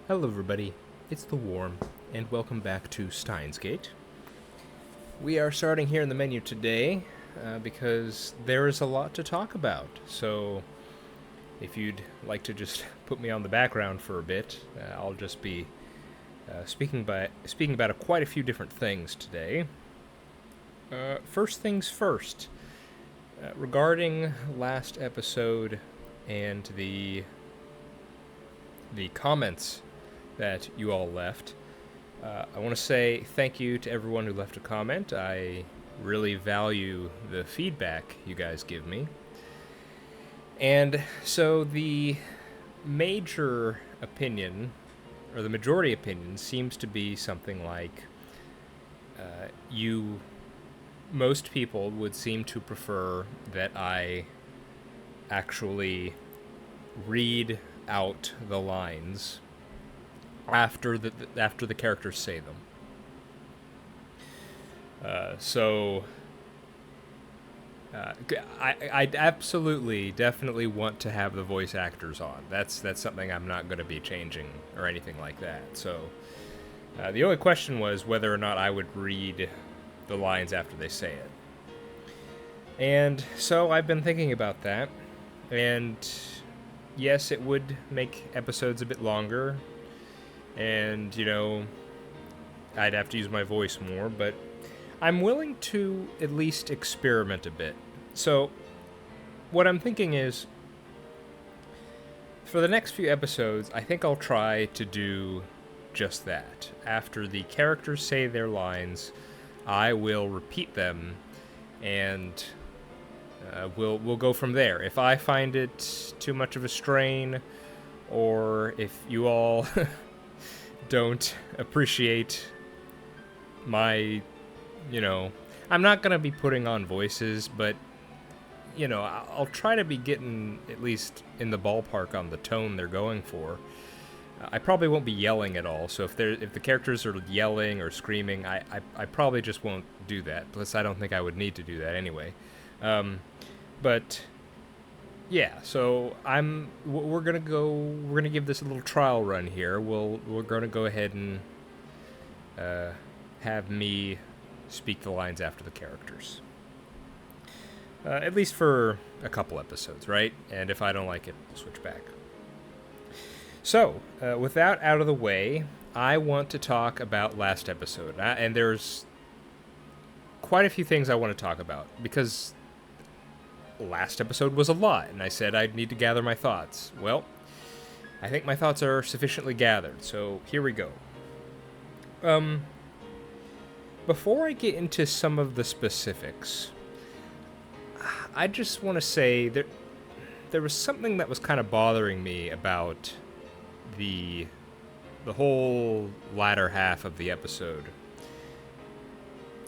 Hello everybody, it's the Worm, and welcome back to Steins. We are starting here in the menu today because there is a lot to talk about, so if you'd like to just put me on the background for a bit, I'll just be speaking about quite a few different things today. First things first, regarding last episode and the comments that you all left. I want to say thank you to everyone who left a comment. I really value the feedback you guys give me. And so the major opinion, or the majority opinion, seems to be something like most people would seem to prefer that I actually read out the lines after the characters say them. I absolutely, definitely want to have the voice actors on. That's something I'm not going to be changing or anything like that. So the only question was whether or not I would read the lines after they say it. And so I've been thinking about that. And yes, it would make episodes a bit longer. And, I'd have to use my voice more, but I'm willing to at least experiment a bit. So, what I'm thinking is, for the next few episodes, I think I'll try to do just that. After the characters say their lines, I will repeat them, and we'll go from there. If I find it too much of a strain, or if you all don't appreciate my, I'm not going to be putting on voices, but, I'll try to be getting at least in the ballpark on the tone they're going for. I probably won't be yelling at all, so if the characters are yelling or screaming, I probably just won't do that. Plus, I don't think I would need to do that anyway. But yeah, so we're gonna give this a little trial run here. We're gonna go ahead and have me speak the lines after the characters. At least for a couple episodes, right? And if I don't like it, we'll switch back. So, with that out of the way, I want to talk about last episode. And there's quite a few things I want to talk about, because last episode was a lot, and I said I'd need to gather my thoughts. Well, I think my thoughts are sufficiently gathered, so here we go. Before I get into some of the specifics, I just want to say that there was something that was kind of bothering me about the whole latter half of the episode.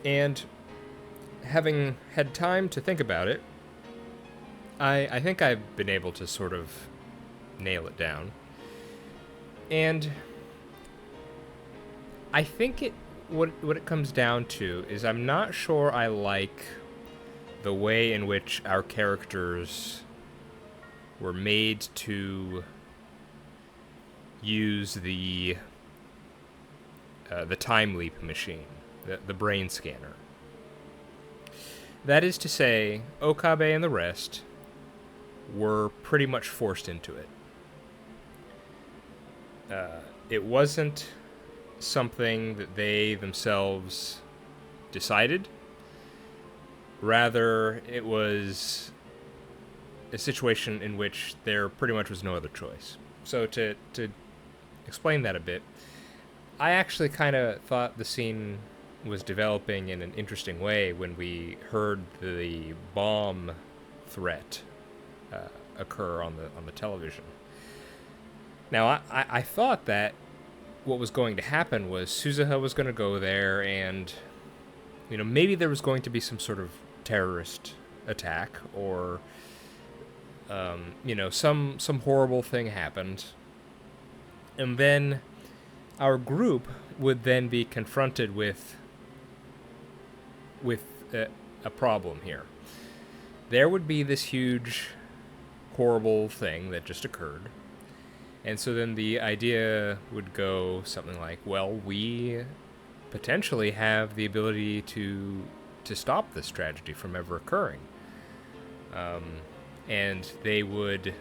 And having had time to think about it, I think I've been able to sort of nail it down. And I think what it comes down to is I'm not sure I like the way in which our characters were made to use the time leap machine, the brain scanner. That is to say, Okabe and the rest were pretty much forced into it. It wasn't something that they themselves decided. Rather, it was a situation in which there pretty much was no other choice. So to explain that a bit, I actually kind of thought the scene was developing in an interesting way when we heard the bomb threat occur on the television. Now, I thought that what was going to happen was Suzuha was going to go there, and maybe there was going to be some sort of terrorist attack, or some horrible thing happened, and then our group would then be confronted with a problem here. There would be this huge, horrible thing that just occurred, And so then the idea would go something like, well, we potentially have the ability to stop this tragedy from ever occurring. And they would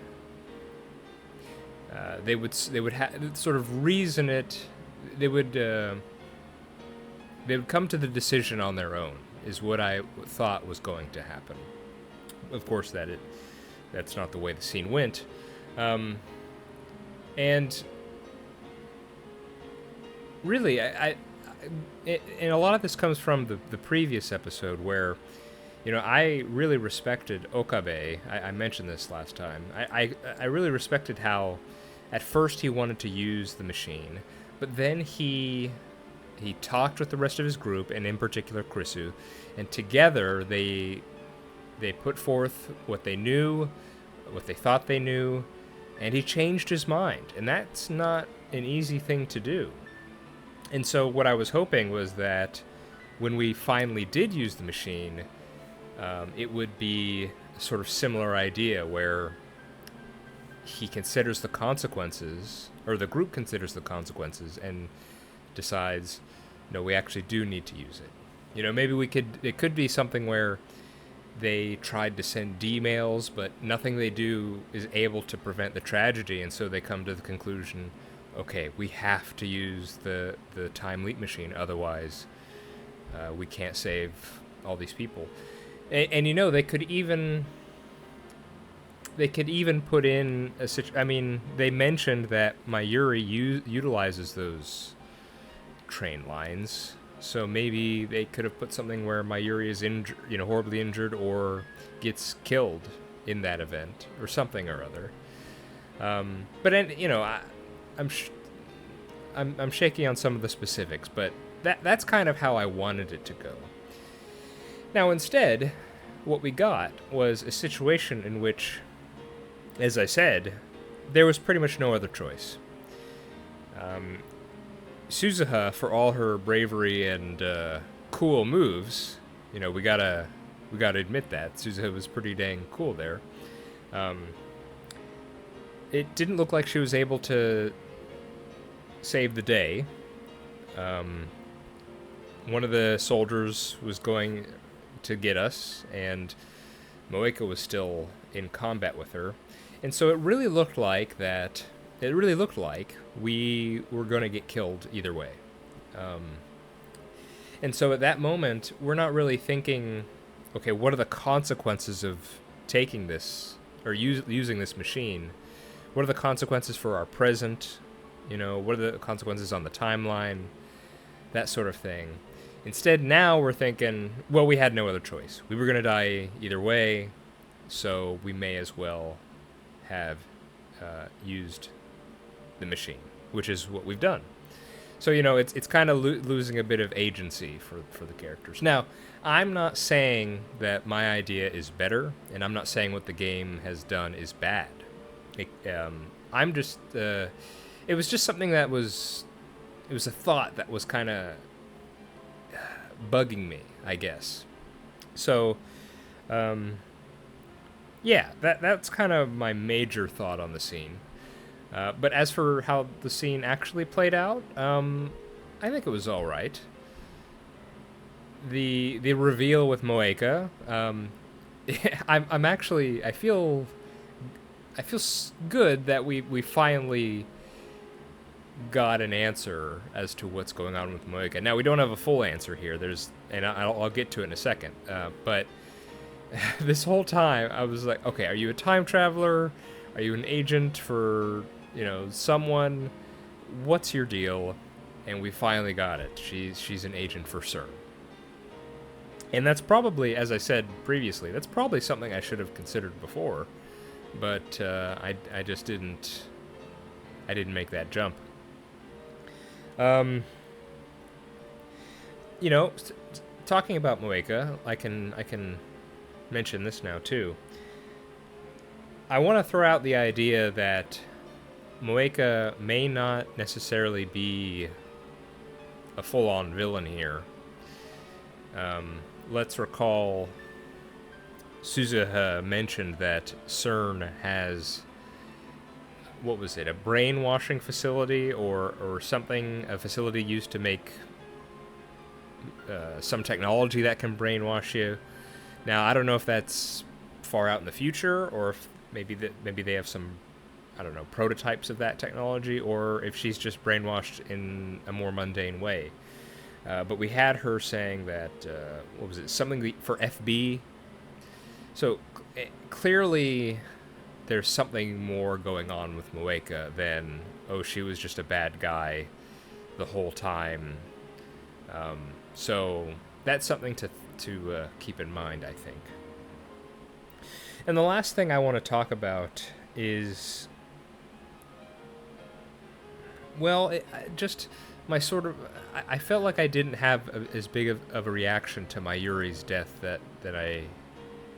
sort of reason it. They would come to the decision on their own, is what I thought was going to happen. Of course, that's not the way the scene went. And really, and a lot of this comes from the previous episode where, I really respected Okabe. I mentioned this last time. I really respected how at first he wanted to use the machine, but then he talked with the rest of his group, and in particular Krisu, and together they put forth what they knew, what they thought they knew, and he changed his mind. And that's not an easy thing to do. And so what I was hoping was that when we finally did use the machine, it would be a sort of similar idea where he considers the consequences, or the group considers the consequences, and decides, no, we actually do need to use it. Maybe it could be something where they tried to send emails, but nothing they do is able to prevent the tragedy, and so they come to the conclusion, okay, we have to use the time leap machine, otherwise we can't save all these people. And they could even put in they mentioned that Mayuri utilizes those train lines, so maybe they could have put something where Mayuri is horribly injured or gets killed in that event, or something or other. I'm shaky on some of the specifics, but that's kind of how I wanted it to go. Now, instead, what we got was a situation in which, as I said, there was pretty much no other choice. Suzuha, for all her bravery and cool moves, we gotta admit that Suzuha was pretty dang cool there. It didn't look like she was able to save the day. One of the soldiers was going to get us, and Moeka was still in combat with her, and so it really looked like we were going to get killed either way. And so at that moment, we're not really thinking, okay, what are the consequences of taking this, or using this machine? What are the consequences for our present? What are the consequences on the timeline? That sort of thing. Instead, now we're thinking, well, we had no other choice. We were going to die either way, so we may as well have used the machine, which is what we've done. So, it's kind of losing a bit of agency for the characters. Now, I'm not saying that my idea is better, and I'm not saying what the game has done is bad. I'm just... it was just something that was... It was a thought that was kind of bugging me, I guess. So, yeah, that's kind of my major thought on the scene. But as for how the scene actually played out, I think it was all right. The reveal with Moeka, I feel good that we finally got an answer as to what's going on with Moeka. Now, we don't have a full answer here. And I'll get to it in a second. But this whole time, I was like, okay, are you a time traveler? Are you an agent for, someone? What's your deal? And we finally got it. She's an agent for CERN. And that's probably, as I said previously, that's probably something I should have considered before. But I just didn't make that jump. Talking about Moeka, I can mention this now too. I want to throw out the idea that Moeka may not necessarily be a full-on villain here. Let's recall Suzuha mentioned that CERN has what was it, a brainwashing facility or something, a facility used to make some technology that can brainwash you. Now, I don't know if that's far out in the future, or if maybe they have some, I don't know, prototypes of that technology, or if she's just brainwashed in a more mundane way. But we had her saying that, what was it, something for FB. So clearly there's something more going on with Moeka than, oh, she was just a bad guy the whole time. So that's something to keep in mind, I think. And the last thing I want to talk about is, well, just my sort of, I felt like I didn't have as big of a reaction to Mayuri's death that I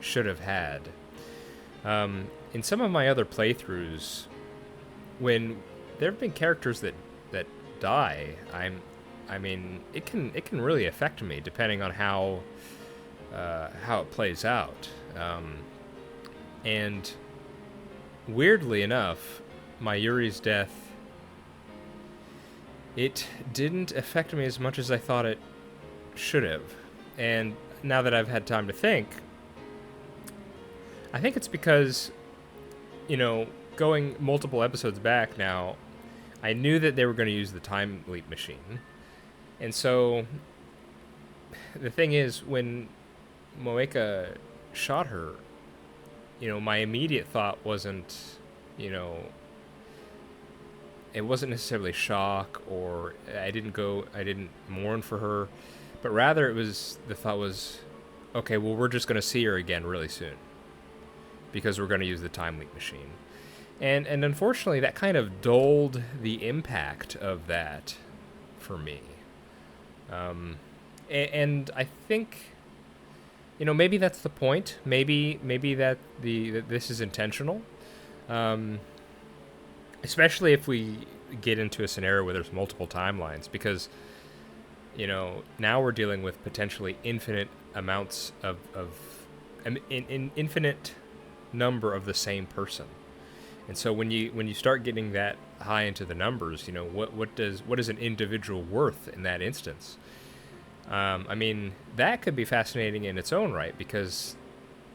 should have had. In some of my other playthroughs, when there have been characters that die, I mean, it can really affect me depending on how it plays out. And weirdly enough, Mayuri's death, it didn't affect me as much as I thought it should have. And now that I've had time to think, I think it's because, you know, going multiple episodes back now, I knew that they were going to use the time leap machine. And so the thing is, when Moeka shot her, you know, my immediate thought wasn't, you know, it wasn't necessarily shock, or I didn't mourn for her, but rather the thought was, okay, well, we're just going to see her again really soon because we're going to use the time leap machine. And unfortunately, that kind of dulled the impact of that for me. And I think, you know, maybe that's the point. Maybe that this is intentional. Especially if we get into a scenario where there's multiple timelines, because, you know, now we're dealing with potentially infinite amounts of an infinite number of the same person. And so when you start getting that high into the numbers, you know, what is an individual worth in that instance? I mean, that could be fascinating in its own right, because,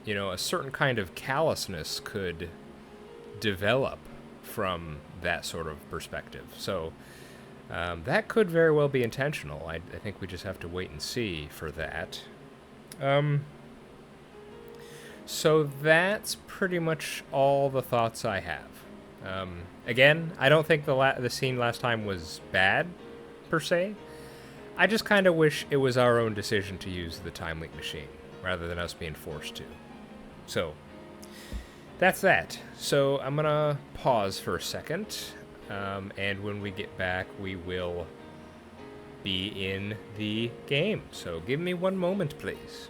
you know, a certain kind of callousness could develop from that sort of perspective. So that could very well be intentional. I think we just have to wait and see for that. So that's pretty much all the thoughts I have. Again, I don't think the scene last time was bad, per se. I just kind of wish it was our own decision to use the time leap machine, rather than us being forced to. So that's that. So I'm going to pause for a second, and when we get back, we will be in the game. So give me one moment, please.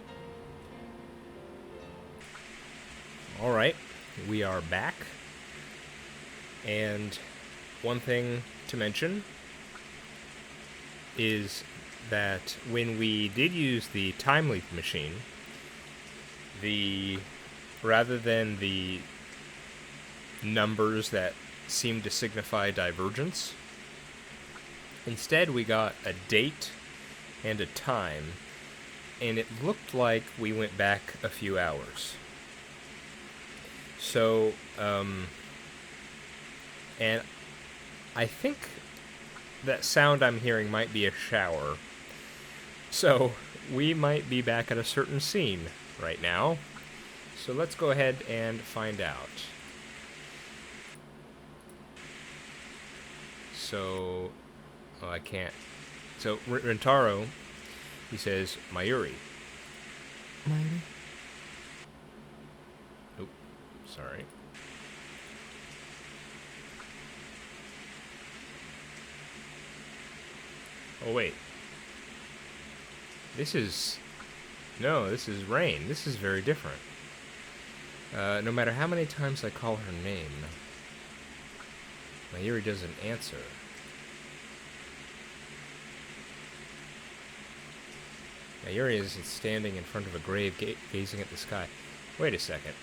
All right, we are back. And one thing to mention is that when we did use the time leap machine, rather than the numbers that seemed to signify divergence, instead we got a date and a time, and it looked like we went back a few hours. So, and I think that sound I'm hearing might be a shower. So, we might be back at a certain scene right now. So let's go ahead and find out. So, oh, I can't. So, Rentaro, he says, Mayuri. Mayuri? Oop, sorry. Oh, wait. This is Rain. This is very different. No matter how many times I call her name, Mayuri doesn't answer. Mayuri is standing in front of a grave, gazing at the sky. Wait a second.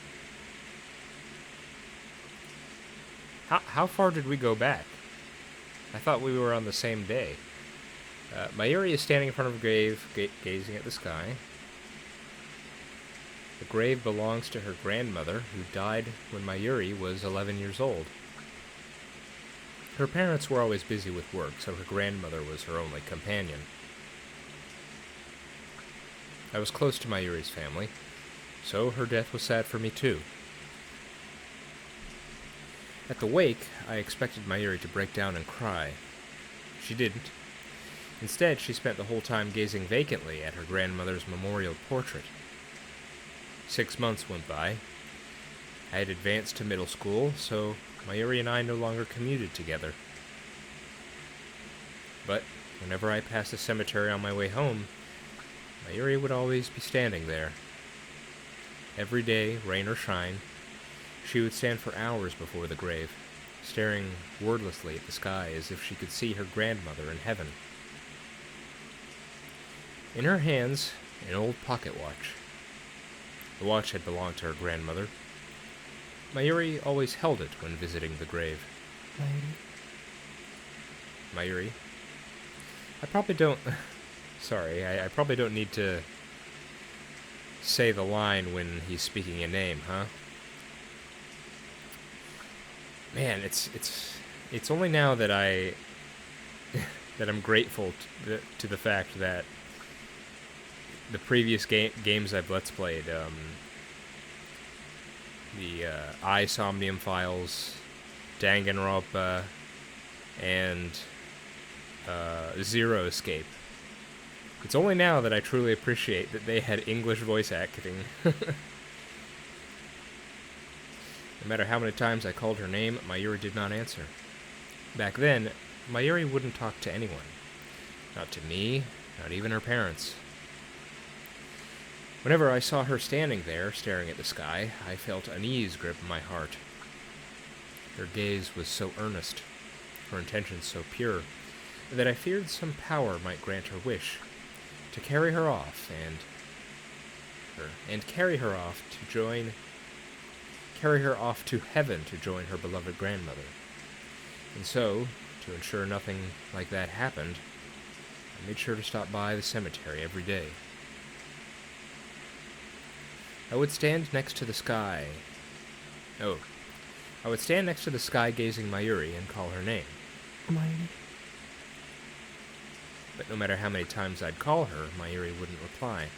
How far did we go back? I thought we were on the same day. Mayuri is standing in front of a grave, gazing at the sky. The grave belongs to her grandmother, who died when Mayuri was 11 years old. Her parents were always busy with work, so her grandmother was her only companion. I was close to Mayuri's family, so her death was sad for me too. At the wake, I expected Mayuri to break down and cry. She didn't. Instead, she spent the whole time gazing vacantly at her grandmother's memorial portrait. 6 months went by. I had advanced to middle school, so Mayuri and I no longer commuted together. But whenever I passed a cemetery on my way home, Mayuri would always be standing there. Every day, rain or shine, she would stand for hours before the grave, staring wordlessly at the sky as if she could see her grandmother in heaven. In her hands, an old pocket watch. The watch had belonged to her grandmother. Mayuri always held it when visiting the grave. Mayuri? I probably don't... Sorry, I probably don't need to say the line when he's speaking a name, huh? Man, it's only now that that I'm grateful to the fact that the previous games I've Let's Played, the I Somnium Files, Danganronpa, and Zero Escape. It's only now that I truly appreciate that they had English voice acting. No matter how many times I called her name, Mayuri did not answer. Back then, Mayuri wouldn't talk to anyone. Not to me, not even her parents. Whenever I saw her standing there, staring at the sky, I felt unease grip my heart. Her gaze was so earnest, her intentions so pure, that I feared some power might grant her wish, to carry her off carry her off to heaven to join her beloved grandmother. And so, to ensure nothing like that happened, I made sure to stop by the cemetery every day. I would stand next to the sky gazing Mayuri and call her name. Mayuri. But no matter how many times I'd call her, Mayuri wouldn't reply.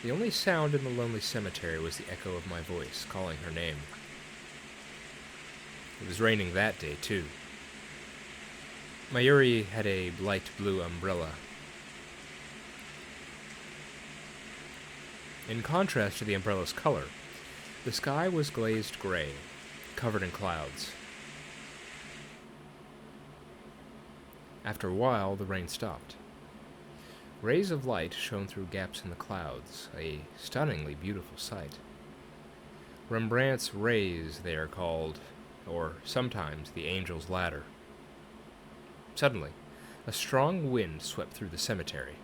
The only sound in the lonely cemetery was the echo of my voice, calling her name. It was raining that day, too. Mayuri had a light blue umbrella. In contrast to the umbrella's color, the sky was glazed gray, covered in clouds. After a while, the rain stopped. Rays of light shone through gaps in the clouds, a stunningly beautiful sight. Rembrandt's rays, they are called, or sometimes the angel's ladder. Suddenly, a strong wind swept through the cemetery.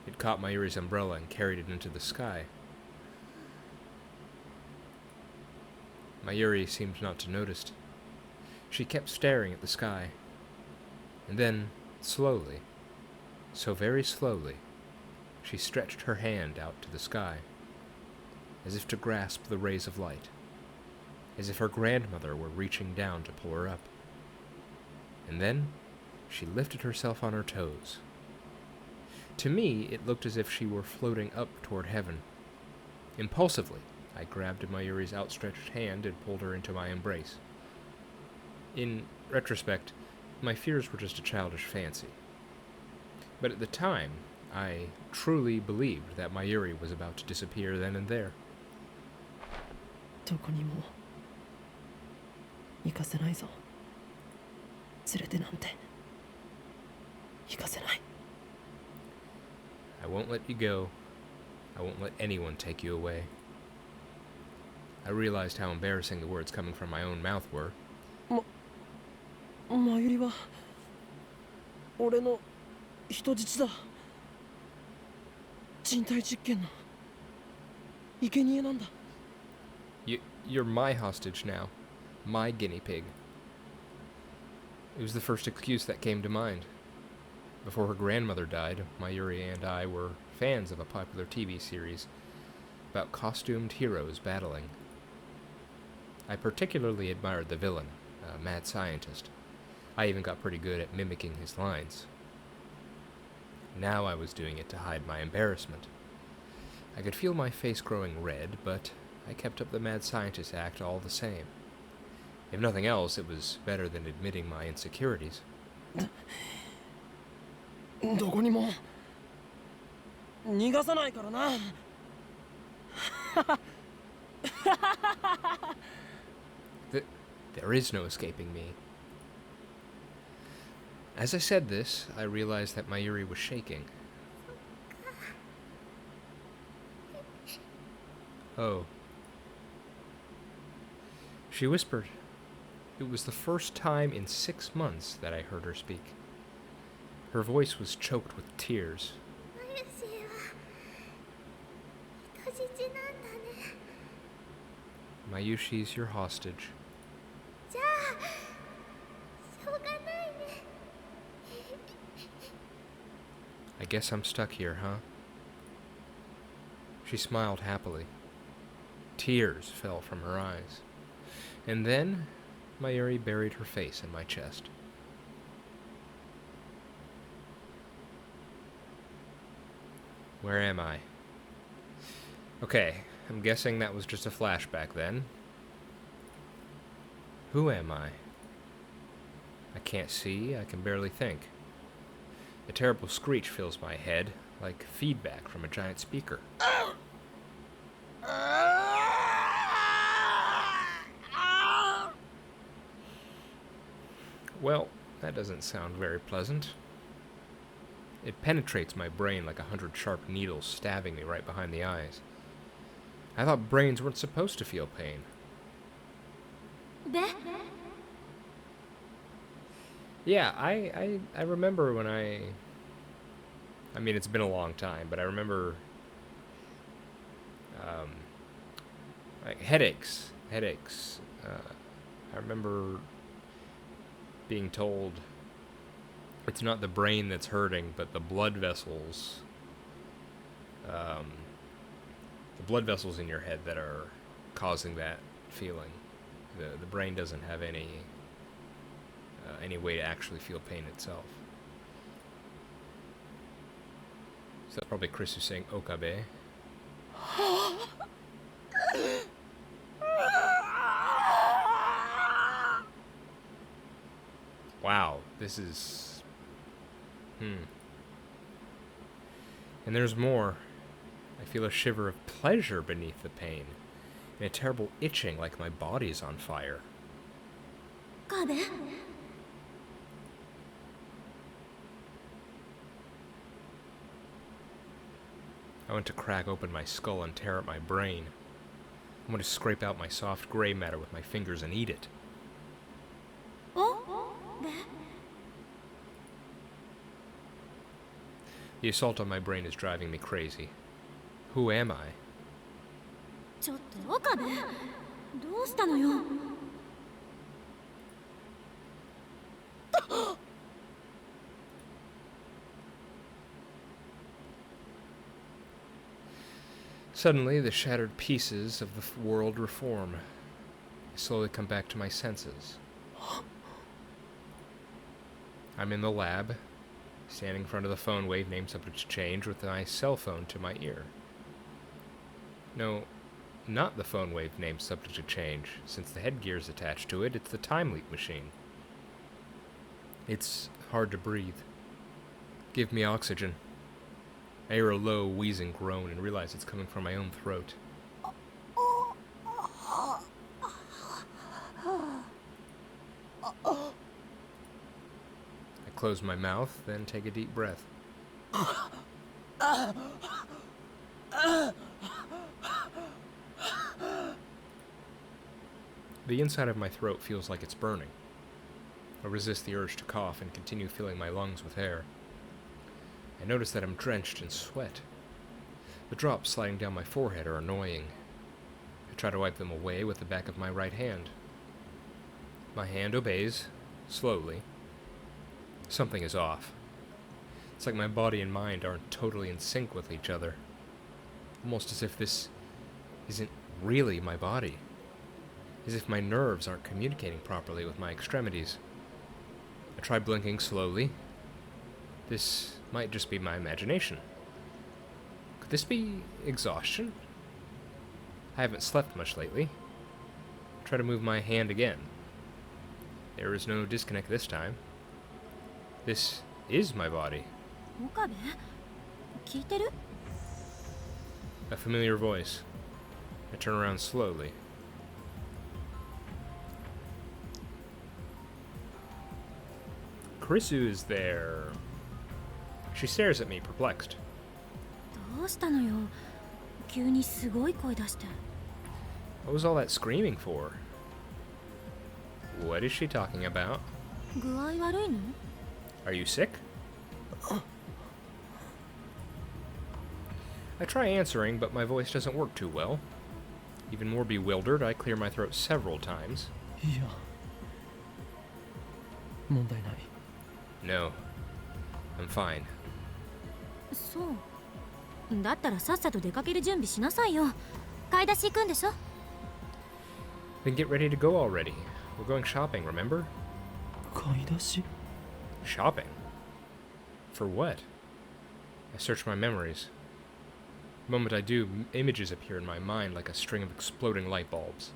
It caught Mayuri's umbrella and carried it into the sky. Mayuri seemed not to notice. She kept staring at the sky. And then, slowly, so very slowly, she stretched her hand out to the sky, as if to grasp the rays of light, as if her grandmother were reaching down to pull her up. And then, she lifted herself on her toes. To me, it looked as if she were floating up toward heaven. Impulsively, I grabbed Mayuri's outstretched hand and pulled her into my embrace. In retrospect, my fears were just a childish fancy. But at the time, I truly believed that Mayuri was about to disappear then and there. どこにも行かせないぞ。連れてなんて行かせない。 I won't let you go. I won't let anyone take you away. I realized how embarrassing the words coming from my own mouth were. マユリは俺の人質だ。人体実験の生贄なんだ。You're my hostage now. My guinea pig. It was the first excuse that came to mind. Before her grandmother died, Mayuri and I were fans of a popular TV series about costumed heroes battling. I particularly admired the villain, a mad scientist. I even got pretty good at mimicking his lines. Now I was doing it to hide my embarrassment. I could feel my face growing red, but I kept up the mad scientist act all the same. If nothing else, it was better than admitting my insecurities. どこにも逃がさないからな。There is no escaping me. As I said this, I realized that Mayuri was shaking. Oh. She whispered. It was the first time in 6 months that I heard her speak. Her voice was choked with tears. Mayushi's your hostage. I guess I'm stuck here, huh? She smiled happily. Tears fell from her eyes. And then, Mayuri buried her face in my chest. Where am I? Okay, I'm guessing that was just a flashback then. Who am I? I can't see, I can barely think. A terrible screech fills my head, like feedback from a giant speaker. Well, that doesn't sound very pleasant. It penetrates my brain like 100 sharp needles stabbing me right behind the eyes. I thought brains weren't supposed to feel pain. Yeah, I remember when I mean, it's been a long time, but I remember like headaches. I remember being told it's not the brain that's hurting, but the blood vessels. The blood vessels in your head that are causing that feeling. The brain doesn't have any way to actually feel pain itself. So that's probably Chris who's saying Okabe. Wow, this is... And there's more. I feel a shiver of pleasure beneath the pain, and a terrible itching like my body's on fire. I want to crack open my skull and tear at my brain. I want to scrape out my soft gray matter with my fingers and eat it. The assault on my brain is driving me crazy. Who am I? Suddenly, the shattered pieces of the world reform. I slowly come back to my senses. I'm in the lab, standing in front of the phone wave name subject to change with my cell phone to my ear. No, not the phone wave name subject to change. Since the headgear's attached to it, it's the time leak machine. It's hard to breathe. Give me oxygen. I hear a low, wheezing groan and realize it's coming from my own throat. I close my mouth, then take a deep breath. The inside of my throat feels like it's burning. I resist the urge to cough and continue filling my lungs with air. I notice that I'm drenched in sweat. The drops sliding down my forehead are annoying. I try to wipe them away with the back of my right hand. My hand obeys, slowly. Something is off. It's like my body and mind aren't totally in sync with each other. Almost as if this isn't really my body. As if my nerves aren't communicating properly with my extremities. I try blinking slowly. This might just be my imagination. Could this be exhaustion? I haven't slept much lately. Try to move my hand again. There is no disconnect this time. This is my body. 岡部聞いてる A familiar voice. I turn around slowly. Kurisu is there. She stares at me, perplexed. どうしたのよ急にすごい声出して What was all that screaming for? What is she talking about? 具合悪いの Are you sick? I try answering, but my voice doesn't work too well. Even more bewildered, I clear my throat several times. いや問題ない No. I'm fine. そうだったらさっさと出かける準備しなさいよ買い出し行くんでしょ Then get ready to go already. We're going shopping, remember? 買い出し Shopping? For what? I search my memories. The moment I do, images appear in my mind like a string of exploding light bulbs.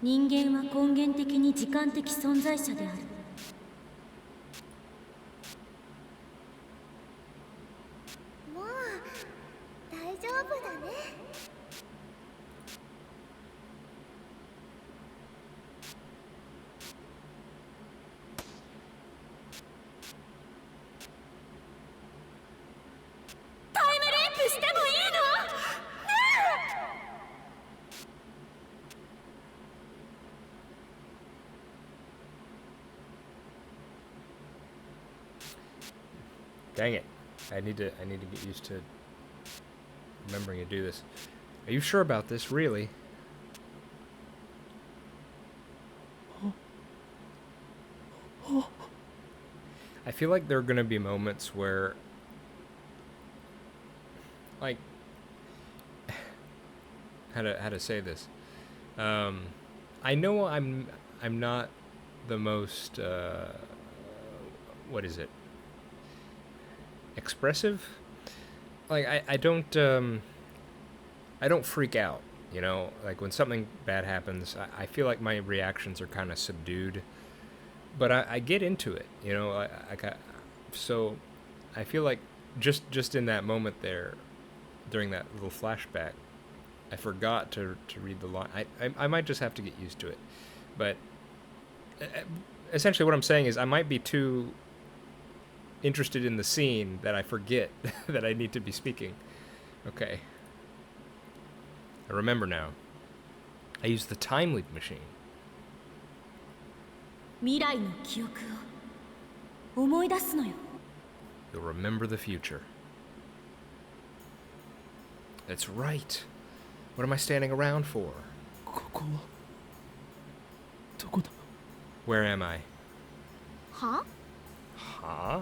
人間は根源的に時間的存在者であるもう大丈夫だね タイムリープしてもいいの Dang it. I need to get used to remembering to do this. Are you sure about this, really? I feel like there are going to be moments where, like, how to say this. I know I'm not the most what is it? Expressive? Like I don't freak out, you know? Like when something bad happens, I feel like my reactions are kind of subdued. But I get into it, you know. So I feel like just in that moment there, during that little flashback, I forgot to read the line. I might just have to get used to it. But essentially what I'm saying is I might be too interested in the scene that I forget that I need to be speaking. Okay. I remember now. I use the time leap machine. 未来の記憶を思い出すのよ You'll remember the future. That's right. What am I standing around for? ここはどこだ Where am I? は Huh?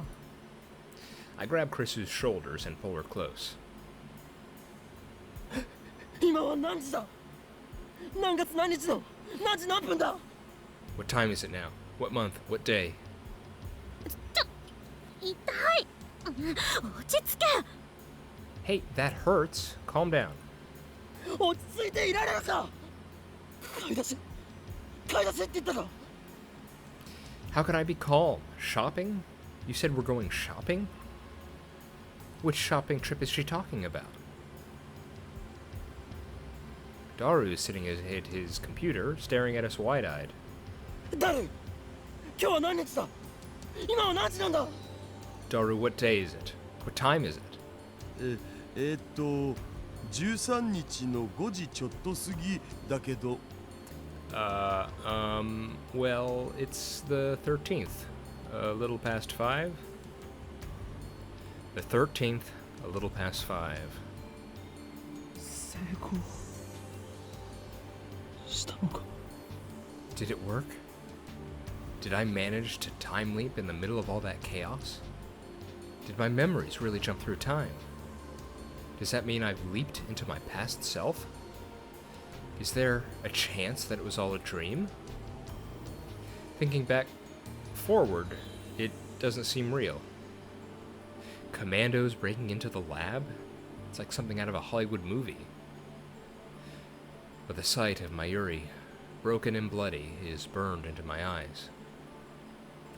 I grab Chris's shoulders and pull her close. 今は何時だ何月何日の何時何分だ What time is it now? What month? What day? 痛い落ち着け Hey, that hurts. Calm down. 落ち着いていられるか買い出しって言ったか How could I be calm? Shopping? You said we're going shopping? Which shopping trip is she talking about? Daru is sitting at his computer, staring at us wide-eyed. ダル今日は何日だ今は何時なんだ Daru, what day is it? What time is it? 13日の5時ちょっと過ぎだけど Well, it's the 13th. A little past 5? The 13th, a little past 5. 成功したのか。 Did it work? Did I manage to time leap in the middle of all that chaos? Did my memories really jump through time? Does that mean I've leaped into my past self? Is there a chance that it was all a dream? Thinking back forward, it doesn't seem real. Commandos breaking into the lab? It's like something out of a Hollywood movie. But the sight of Mayuri, broken and bloody, is burned into my eyes.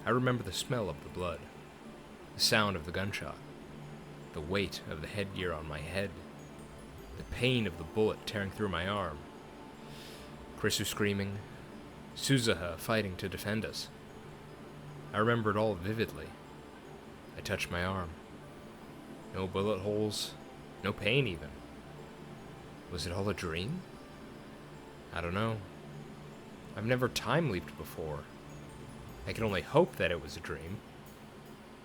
I remember the smell of the blood, the sound of the gunshot, the weight of the headgear on my head, the pain of the bullet tearing through my arm, Krisu screaming, Suzuha fighting to defend us. I remember it all vividly. I touched my arm. No bullet holes, no pain even. Was it all a dream? I don't know. I've never time leaped before. I can only hope that it was a dream.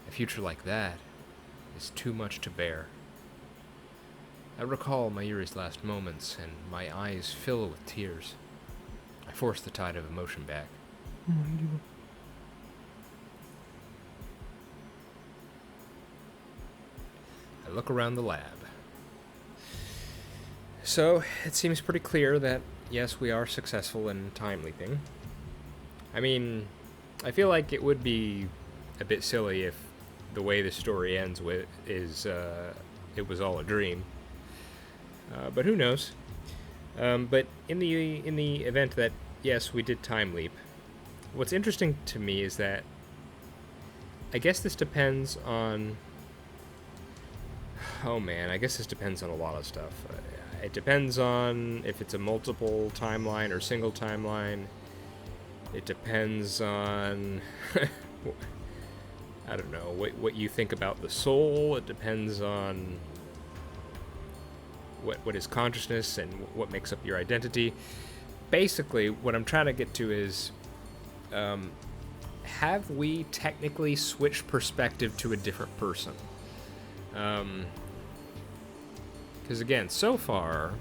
A future like that is too much to bear. I recall Mayuri's last moments, and my eyes fill with tears. I force the tide of emotion back. マユリは I look around the lab. So, it seems pretty clear that, yes, we are successful in time leaping. I mean, I feel like it would be a bit silly if the way the story ends with is it was all a dream. But who knows? But in the event that, yes, we did time leap, what's interesting to me is that I guess this depends on... Oh man, I guess this depends on a lot of stuff. It depends on if it's a multiple timeline or single timeline. It depends on... I don't know, what you think about the soul. It depends on what is consciousness and what makes up your identity. Basically, what I'm trying to get to is, have we technically switched perspective to a different person? Because again, so far,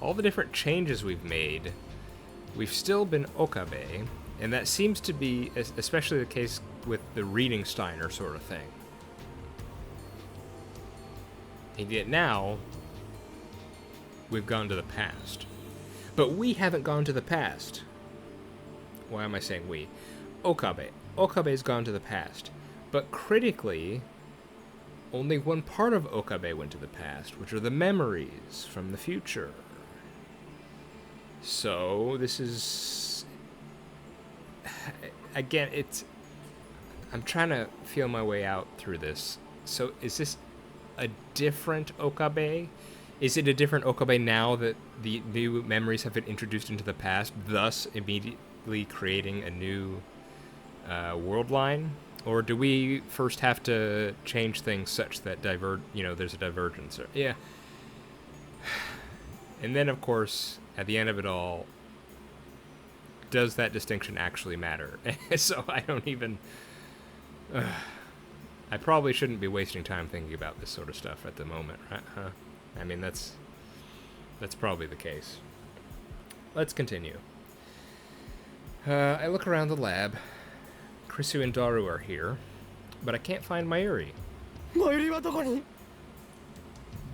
all the different changes we've made, we've still been Okabe, and that seems to be especially the case with the reading Steiner sort of thing. And yet now, we've gone to the past. But we haven't gone to the past. Why am I saying we? Okabe. Okabe's gone to the past. But critically, only one part of Okabe went to the past, which are the memories from the future. So, this is... Again, it's... I'm trying to feel my way out through this. So, is this a different Okabe? Is it a different Okabe now that the new memories have been introduced into the past, thus immediately creating a new world line? Or do we first have to change things such that there's a divergence? Yeah. And then, of course, at the end of it all, does that distinction actually matter? So I don't even... I probably shouldn't be wasting time thinking about this sort of stuff at the moment, right? Huh? I mean, that's probably the case. Let's continue. I look around the lab. Krisu and Daru are here, but I can't find Mayuri. マユリはどこに？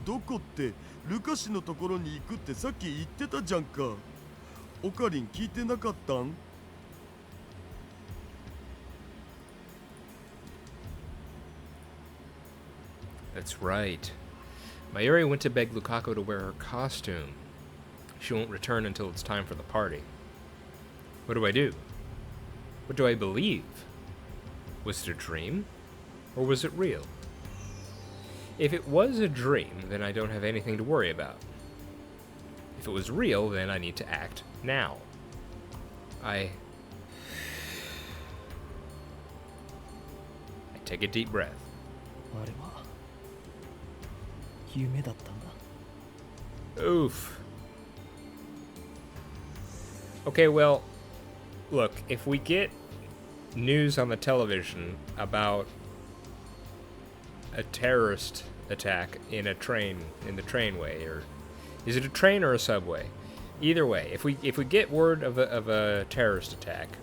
どこってルカシのところに行くってさっき言ってたじゃんか。オカリン聞いてなかったん？ That's right. Mayuri went to beg Lukaku to wear her costume. She won't return until it's time for the party. What do I do? What do I believe? Was it a dream? Or was it real? If it was a dream, then I don't have anything to worry about. If it was real, then I need to act now. I take a deep breath. あれは夢だったんだ。 Oof. Okay, well, look, if we get news on the television about a terrorist attack in a train, in the trainway, or is it a train or a subway? Either way, if we get word of a terrorist attack,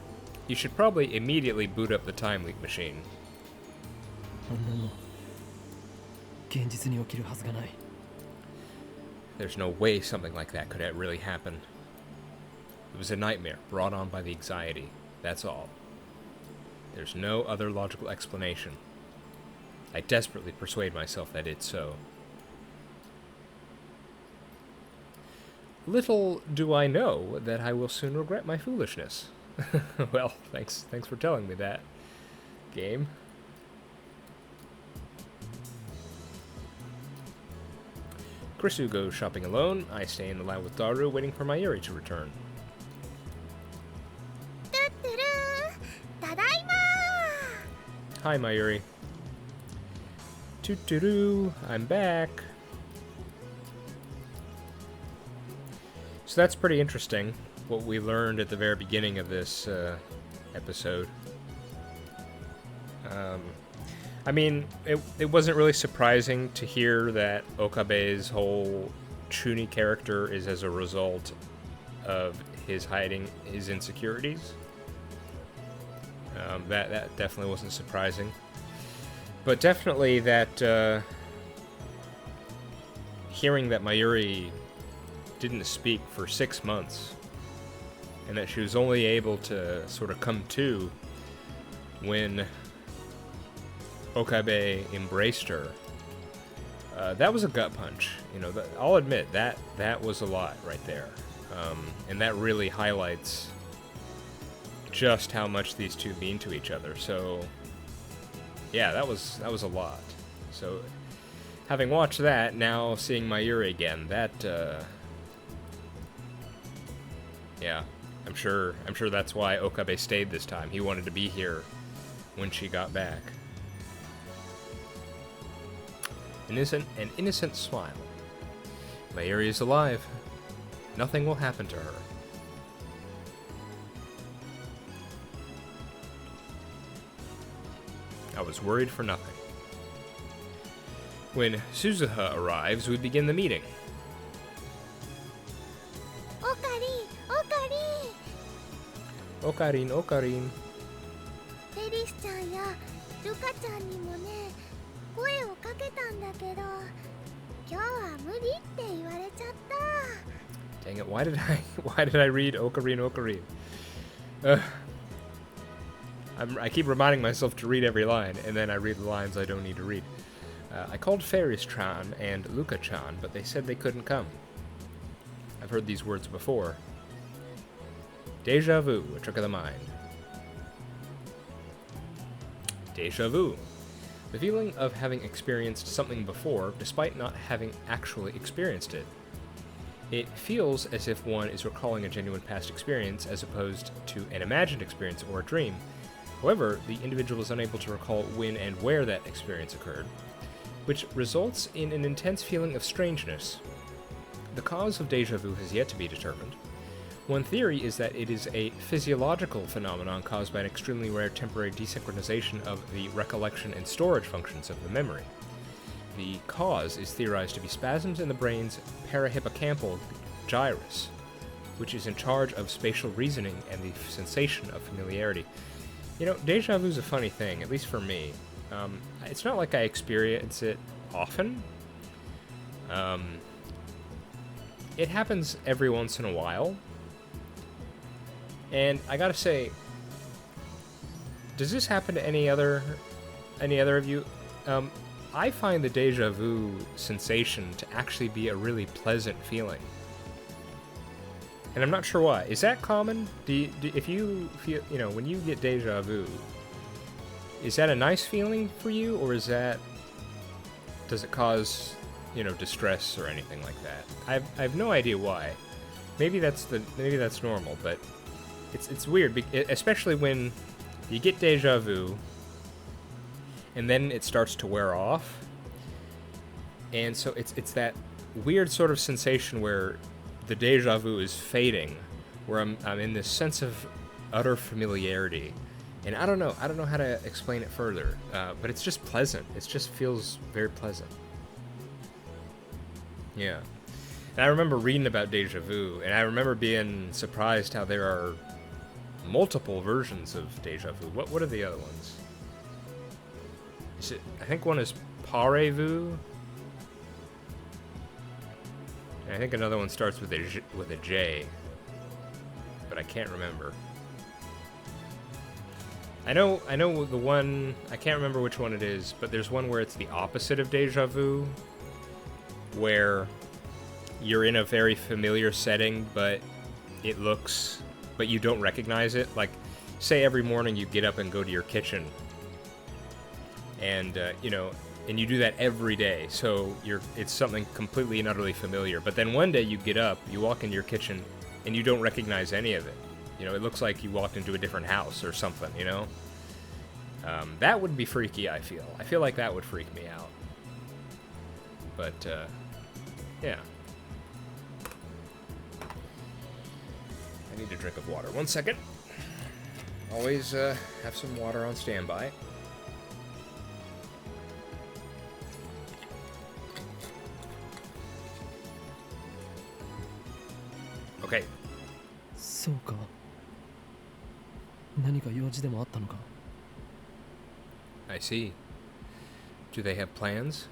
you should probably immediately boot up the time leak machine. あんなの現実に起きるはずがない。 There's no way something like that could really happen. It was a nightmare brought on by the anxiety. That's all. There's no other logical explanation. I desperately persuade myself that it's so. Little do I know that I will soon regret my foolishness. Well, thanks for telling me that, game. Krisu goes shopping alone. I stay in the line with Daru, waiting for Mayuri to return. トゥットゥルーただいま Hi, Mayuri. Toot-toot-oo, I'm back. So that's pretty interesting, what we learned at the very beginning of this episode. I mean, it wasn't really surprising to hear that Okabe's whole Chuni character is as a result of his hiding his insecurities. That definitely wasn't surprising. But definitely that hearing that Mayuri didn't speak for 6 months and that she was only able to sort of come to when Okabe embraced her, that was a gut punch. You know, I'll admit that was a lot right there, and that really highlights just how much these two mean to each other. So, yeah, that was a lot. So, having watched that, now seeing Mayuri again, that yeah, I'm sure that's why Okabe stayed this time. He wanted to be here when she got back. An innocent smile. Mayuri is alive. Nothing will happen to her. I was worried for nothing. When Suzuha arrives, we begin the meeting. オカリンオカリン Okarin, Okarin. フェリスちゃんやルカちゃんにもね声をかけたんだけど今日は無理って言われちゃった Dang it, why did I read Okarin, Okarin? I keep reminding myself to read every line, and then I read the lines I don't need to read. I called Fairies-chan and Luka-chan, but they said they couldn't come. I've heard these words before. Deja vu, a trick of the mind. Deja vu. The feeling of having experienced something before, despite not having actually experienced it. It feels as if one is recalling a genuine past experience as opposed to an imagined experience or a dream. However, the individual is unable to recall when and where that experience occurred, which results in an intense feeling of strangeness. The cause of deja vu has yet to be determined. One theory is that it is a physiological phenomenon caused by an extremely rare temporary desynchronization of the recollection and storage functions of the memory. The cause is theorized to be spasms in the brain's parahippocampal gyrus, which is in charge of spatial reasoning and the sensation of familiarity. You know, deja vu is a funny thing, at least for me. It's not like I experience it often. It happens every once in a while. And I gotta say, does this happen to any other of you? I find the deja vu sensation to actually be a really pleasant feeling. And I'm not sure why. Is that common? If you feel, you know, when you get deja vu, is that a nice feeling for you, or does it cause, you know, distress or anything like that? I have no idea why. Maybe that's normal, but it's weird, especially when you get deja vu and then it starts to wear off, and so it's that weird sort of sensation where the deja vu is fading, where I'm in this sense of utter familiarity, and I don't know how to explain it further, but it's just pleasant. It just feels very pleasant. Yeah. And I remember reading about Deja Vu, and I remember being surprised how there are multiple versions of Deja Vu. What are the other ones? Is it? I think one is Parez-Vous. And I think another one starts with a J, but I can't remember. I know the one. I can't remember which one it is, but there's one where it's the opposite of Deja Vu, where you're in a very familiar setting, but but you don't recognize it. Like, say every morning you get up and go to your kitchen, and and you do that every day. So it's something completely and utterly familiar. But then one day you get up, you walk into your kitchen, and you don't recognize any of it. It looks like you walked into a different house or something. That would be freaky. I feel like that would freak me out. But yeah. I need a drink of water. 1 second. Always have some water on standby. Okay. そうか。何か用事でもあったのか。I see. Do they have plans?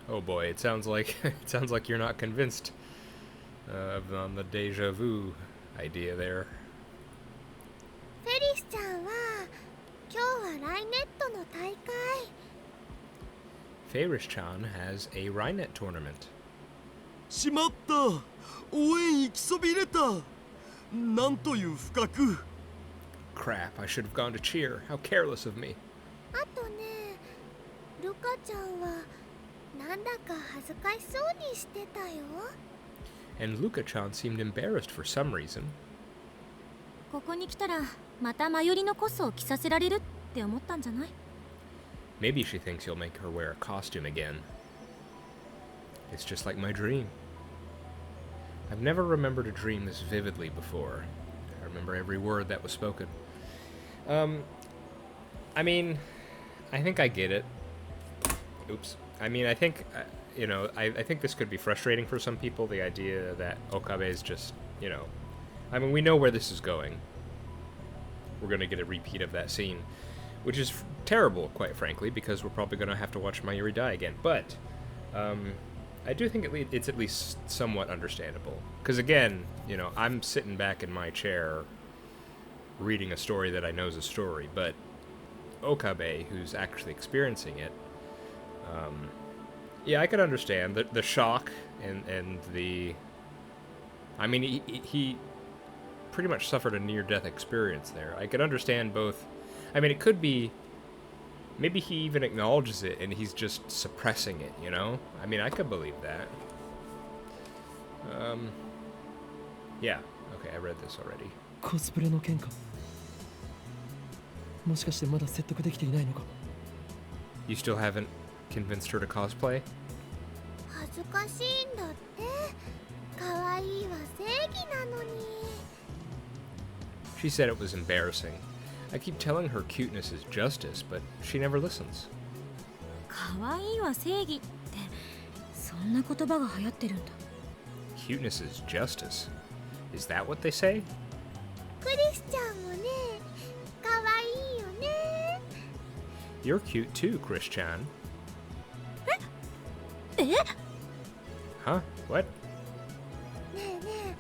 Oh boy, it sounds like you're not convinced on the Deja Vu idea there. フェリスちゃんは今日はライネットの大会。Farish-chan has a Rhinet tournament. しまった、応援行きそびれた。なんという不覚。 Crap, I should have gone to cheer. How careless of me. あとね、ルカちゃんはなんだか恥ずかしそうにしてたよ。 And Luka-chan seemed embarrassed for some reason. ここに来たらまたマヨリのコスを着させられるって思ったんじゃない？ Maybe she thinks you'll make her wear a costume again. It's just like my dream. I've never remembered a dream this vividly before. I remember every word that was spoken. I mean, I think I get it. Oops. I mean, I think, I think this could be frustrating for some people, the idea that Okabe is just, I mean, we know where this is going. We're going to get a repeat of that scene, which is terrible, quite frankly, because we're probably going to have to watch Mayuri die again. But, I do think it's at least somewhat understandable. Because again, I'm sitting back in my chair reading a story that I know is a story, but Okabe, who's actually experiencing it, yeah, I could understand the shock and the... I mean, he pretty much suffered a near-death experience there. I could understand both... I mean, it could be... Maybe he even acknowledges it and he's just suppressing it, I mean, I could believe that. Yeah. Okay, I read this already. コスプレの件か。もしかしてまだ説得できていないのか。You still haven't convinced her to cosplay? 恥ずかしいんだって。可愛いは正義なのに。 She said it was embarrassing. I keep telling her cuteness is justice, but she never listens. 可愛いは正義ってそんな言葉が流行ってるんだ。Cuteness is justice. Is that what they say? クリスちゃんもね、可愛いよね。 You're cute too, Chris-chan. え？ Huh? What? ねえねえ、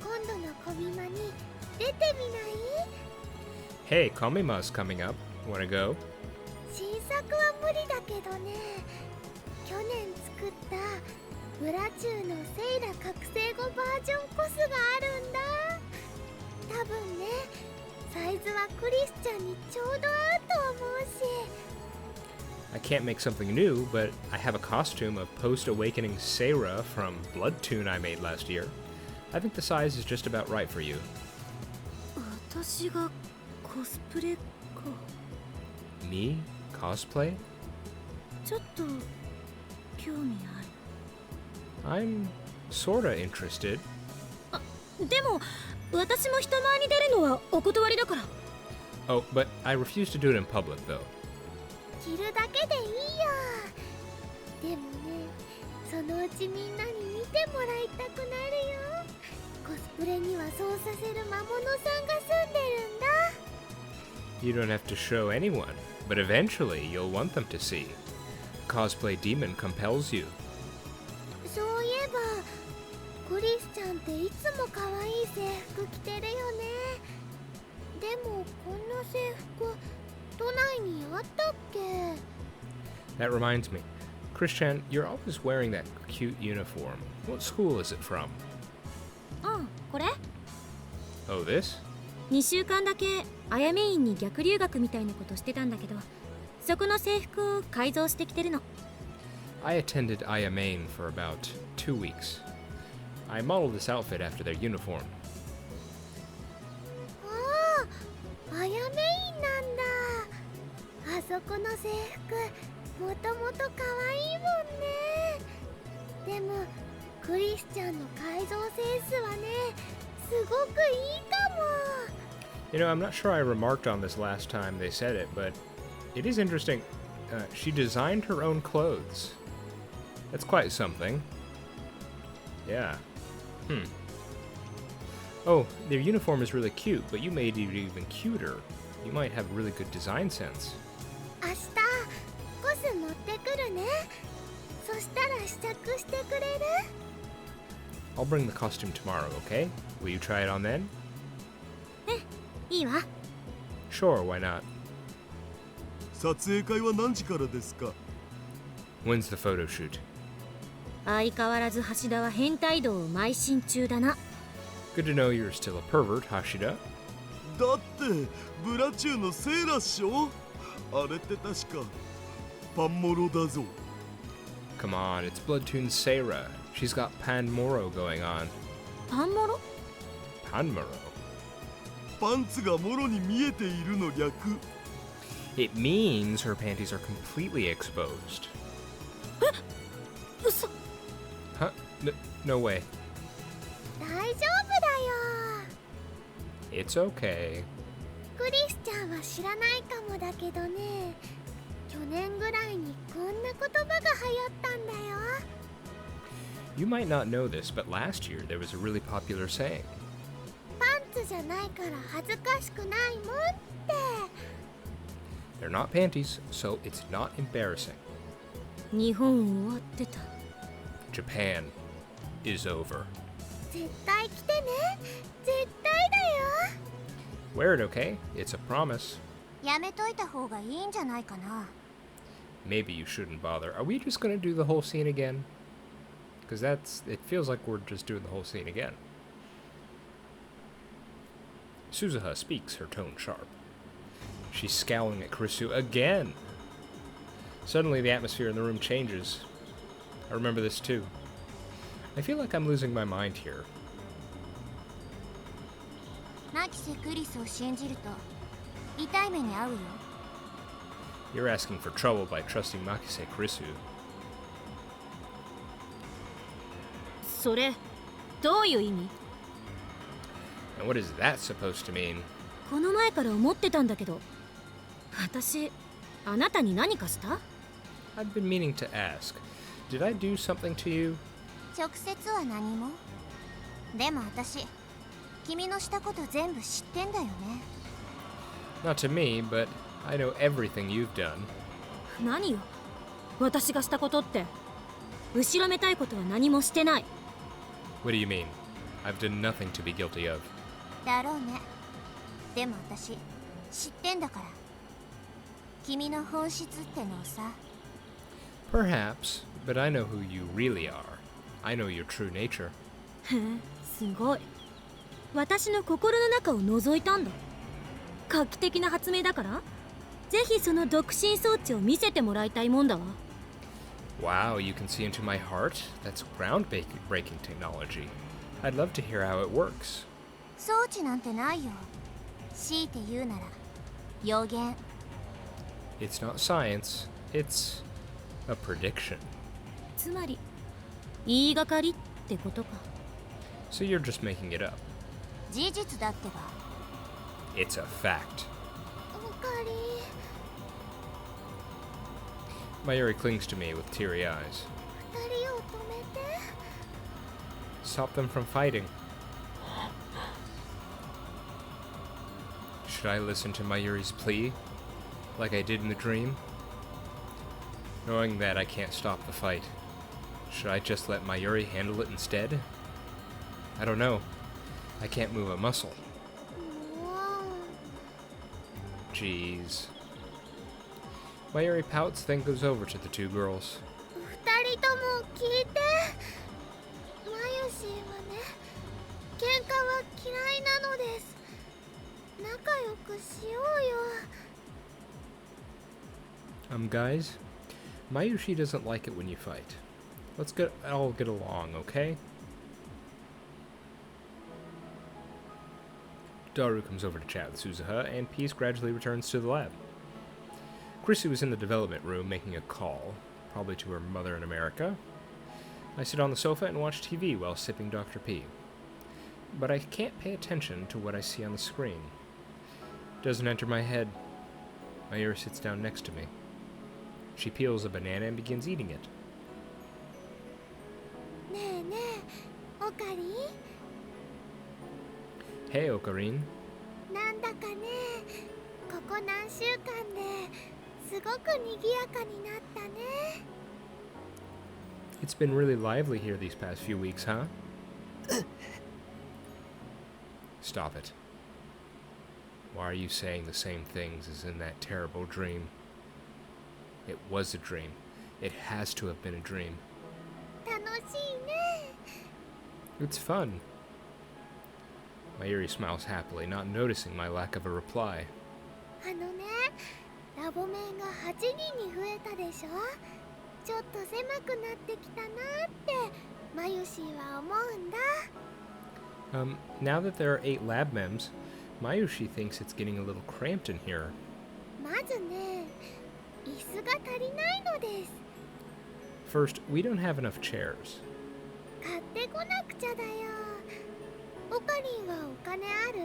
今度の小ビマに出てみない？ Hey, Komima's coming up. Wanna go? 新作は無理だけどね。去年作ったブラチューのセイラ覚醒後バージョンコスがあるんだ。多分ね、サイズはクリスちゃんにちょうど合うと思うし。 I can't make something new, but I have a costume of post-awakening Seira from Bloodtune I made last year. I think the size is just about right for you. 私がコスプレか。 Me? Cosplay? ちょっと興味ある。 I'm sorta interested. でも私も人前に出るのはお断りだから。 Oh, but I refuse to do it in public, though. 着るだけでいいよ。でもね、そのうちみんなに見てもらいたくなるよ。コスプレにはそうさせる魔物さんが住んでるんだ。 You don't have to show anyone, but eventually you'll want them to see. Cosplay demon compels you. そういえばクリスちゃんっていつも可愛い制服着てるよね。でもこんな制服都内にあったっけ？ That reminds me. Christian, you're always wearing that cute uniform. What school is it from? うん、これOh, this? 2週間だけあやめ院に逆留学みたいなことしてたんだけど、そこの制服を改造してきてるの。 I attended Aya Main for about 2 weeks. I modeled this outfit after their uniform. ああ、あやめ院なんだ。あそこの制服もともと可愛いもんね。でもクリスちゃんの改造センスはね、すごくいいかも。 You know, I'm not sure I remarked on this last time they said it, but it is interesting. She designed her own clothes. That's quite something. Yeah. Oh, their uniform is really cute, but you made it even cuter. You might have really good design sense. 明日コス持ってくるね。そしたら試着してくれる？ I'll bring the costume tomorrow, okay? Will you try it on then? いいわ。 Sure, why not? 撮影会は何時からですか？ When's the photo shoot? 相変わらず橋田は変態道を邁進中だな。 Good to know you're still a pervert, Hashida. だってブラチューのセーラっしょ？あれって確かパンモロだぞ。 Come on, it's Bloodtoon's Seira. She's got Panmoro going on. パンモロ？ Panmoro? パンツがもろに見えているの略。 It means her panties are completely exposed. 嘘。 Huh? No way. 大丈夫だよ。 It's okay. クリスちゃんは知らないかもだけどね、去年ぐらいにこんな言葉が流行ったんだよ。 You might not know this, but last year there was a really popular saying. パンツじゃないから恥ずかしくないもんって。 They're not panties, so it's not embarrassing. 日本終わってた。 Japan is over. 絶対来てね。絶対だよ。 Wear it, okay? It's a promise. やめといた方がいいんじゃないかな。 Maybe you shouldn't bother. Are we just gonna do the whole scene again? Because it feels like we're just doing the whole scene again. Suzuha speaks, her tone sharp. She's scowling at Kurisu again. Suddenly the atmosphere in the room changes. I remember this too. I feel like I'm losing my mind here. マキセ・クリスを信じると痛い目に遭うよ。 You're asking for trouble by trusting Makise Kurisu. それどういう意味？ And what is that supposed to mean? この前から思ってたんだけど、私あなたに何かした？ I've been meaning to ask. Did I do something to you? 直接は何も。でも私君のしたこと全部知ってんだよね。 Not to me, but I know everything you've done. 何よ私がしたことって。後ろめたいことは何もしてない。 What do you mean? I've done nothing to be guilty of. だろうね。でも私知ってんだから。君の本質ってのをさ。 Perhaps, but I know who you really are. I know your true nature. へえ、すごい。私の心の中を覗いたんだ。画期的な発明だから、ぜひその独身装置を見せてもらいたいもんだわ。 Wow, you can see into my heart? That's groundbreaking technology. I'd love to hear how it works. 装置なんてないよ。強いて言うなら予言。 It's not science, it's a prediction. つまり言いがかりってことか。 So you're just making it up. 事実だってば。 It's a fact. おかり。 Mayuri clings to me with teary eyes. 二人を止 stop them from fighting. Should I listen to Mayuri's plea, like I did in the dream? Knowing that I can't stop the fight, should I just let Mayuri handle it instead? I don't know. I can't move a muscle. も Jeez. Mayuri pouts, then goes over to the two girls. う二人とも聞いて。マユシーはね、喧嘩は嫌いなのです。仲良くしようよ。Guys, Mayushi doesn't like it when you fight. Let's all get along, okay? Daru comes over to chat with Suzuha, and peace gradually returns to the lab. Chrissy was in the development room making a call, probably to her mother in America. I sit on the sofa and watch TV while sipping Dr. P. But I can't pay attention to what I see on the screen. Doesn't enter my head. Mayuri sits down next to me. She peels a banana and begins eating it. ねえねえ、オカリン。 Hey, Ocarine. なんだかね、ここ何週間ですごく賑やかになったね。 It's been really lively here these past few weeks, huh? Stop it. Why are you saying the same things as in that terrible dream? It was a dream. It has to have been a dream. 楽しいね。 It's fun. Mayuri smiles happily, not noticing my lack of a reply. あのね、ラボメンが8人に増えたでしょ。ちょっと狭くなってきたなってマユシーは思うんだ。 Now that there are 8 lab mems, Mayushi thinks it's getting a little cramped in here. まずね、椅子が足りないのです。 First, we don't have enough chairs. 買ってこなくちゃだよ。オカリンはお金ある？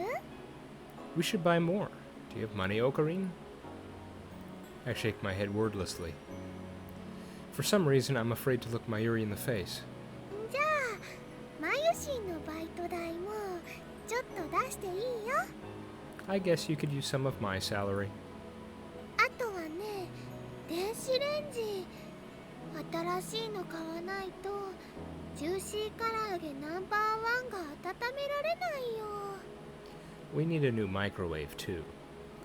We should buy more. Do you have money, Ocarine? I shake my head wordlessly. For some reason, I'm afraid to look Mayuri in the face. じゃあマユシーのバイト代もちょっと出していいよ。 I guess you could use some of my salary. あとはね、電子レンジ新しいの買わないとジューシー唐揚げナンバーワンが温められないよ。 We need a new microwave, too.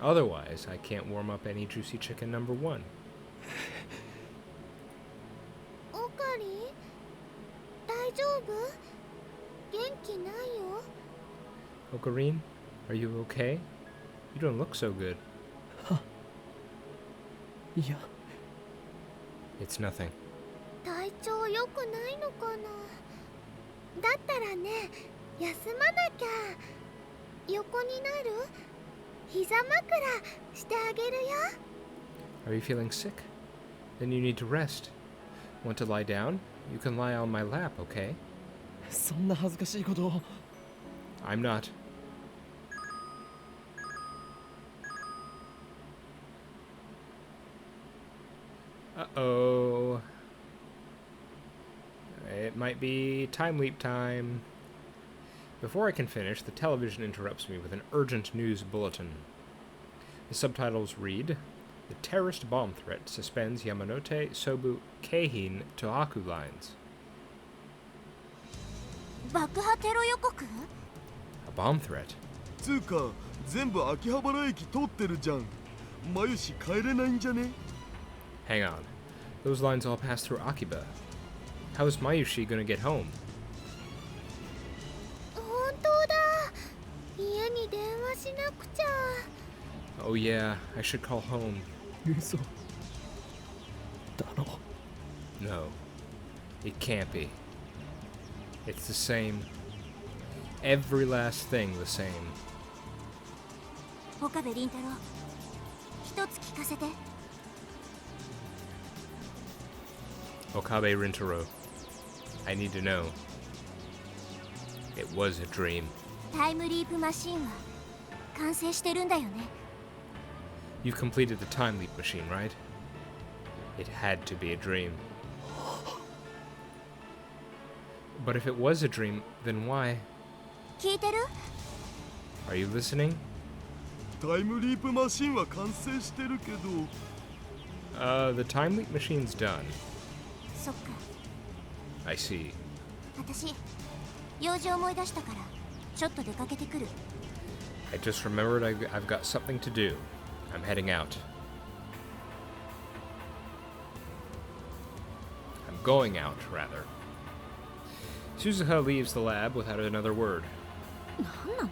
Otherwise, I can't warm up any juicy chicken number 1. オカリン、大丈夫？元気ないよ。 Ocarine, are you okay? You don't look so good. いや、 It's nothing. 体調良くないのかな。だったらね、休まなきゃ。横になる？膝枕してあげるよ。 Are you feeling sick? Then you need to rest. Want to lie down? You can lie on my lap, okay? そんな恥ずかしいことを。 I'm not. Uh-oh. It might be time leap time. Before I can finish, the television interrupts me with an urgent news bulletin. The subtitles read, "The terrorist bomb threat suspends Yamanote, Sobu, Keihin, Tohaku lines." 爆破テロ予告？ A bomb threat? つうか全部秋葉原駅通ってるじゃん。マユシ帰れないんじゃね？ Hang on. Those lines all pass through Akiba. How is Mayushi gonna get home? 本当だ。家に電話しなくちゃ。 Oh yeah, I should call home. 嘘だろ。 No, it can't be. It's the same. Every last thing the same. 岡部倫太郎、一つ聞かせて。 Okabe Rintaro. I need to know. It was a dream. タイムリープマシンは完成してるんだよね。 You've completed the time leap machine, right? It had to be a dream. But if it was a dream, then why? 聞いてる？ Are you listening? タイムリープマシンは完成してるけど The time leap machine's done. そっか。 I see. 私、用事思い出したから、ちょっと出かけてくる。 I just remembered I've got something to do. I'm heading out. I'm going out, rather. Suzuha leaves the lab without another word. 何なの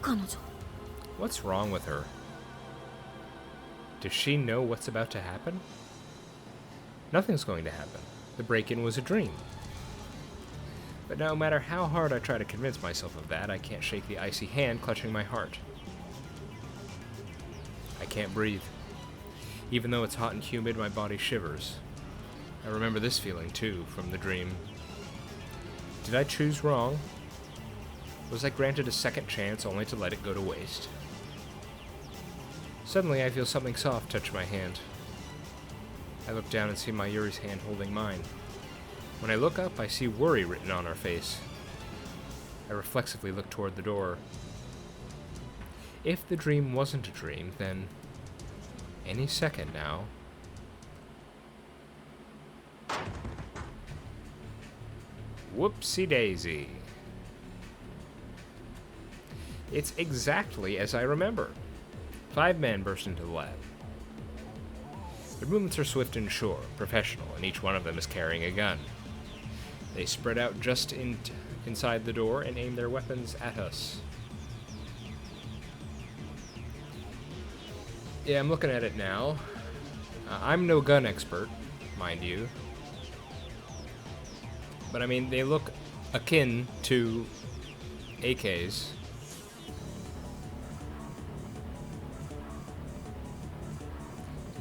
彼女。 What's wrong with her? Does she know what's about to happen? Nothing's going to happen. The break-in was a dream. But no matter how hard I try to convince myself of that, I can't shake the icy hand clutching my heart. I can't breathe. Even though it's hot and humid, my body shivers. I remember this feeling, too, from the dream. Did I choose wrong? Was I granted a second chance only to let it go to waste? Suddenly, I feel something soft touch my hand. I look down and see Mayuri's hand holding mine. When I look up, I see worry written on her face. I reflexively look toward the door. If the dream wasn't a dream, then any second now. Whoopsie daisy. It's exactly as I remember. 5 men burst into the lab. Their movements are swift and sure, professional, and each one of them is carrying a gun. They spread out just inside the door and aim their weapons at us. Yeah, I'm looking at it now. I'm no gun expert, mind you. But I mean, they look akin to AKs.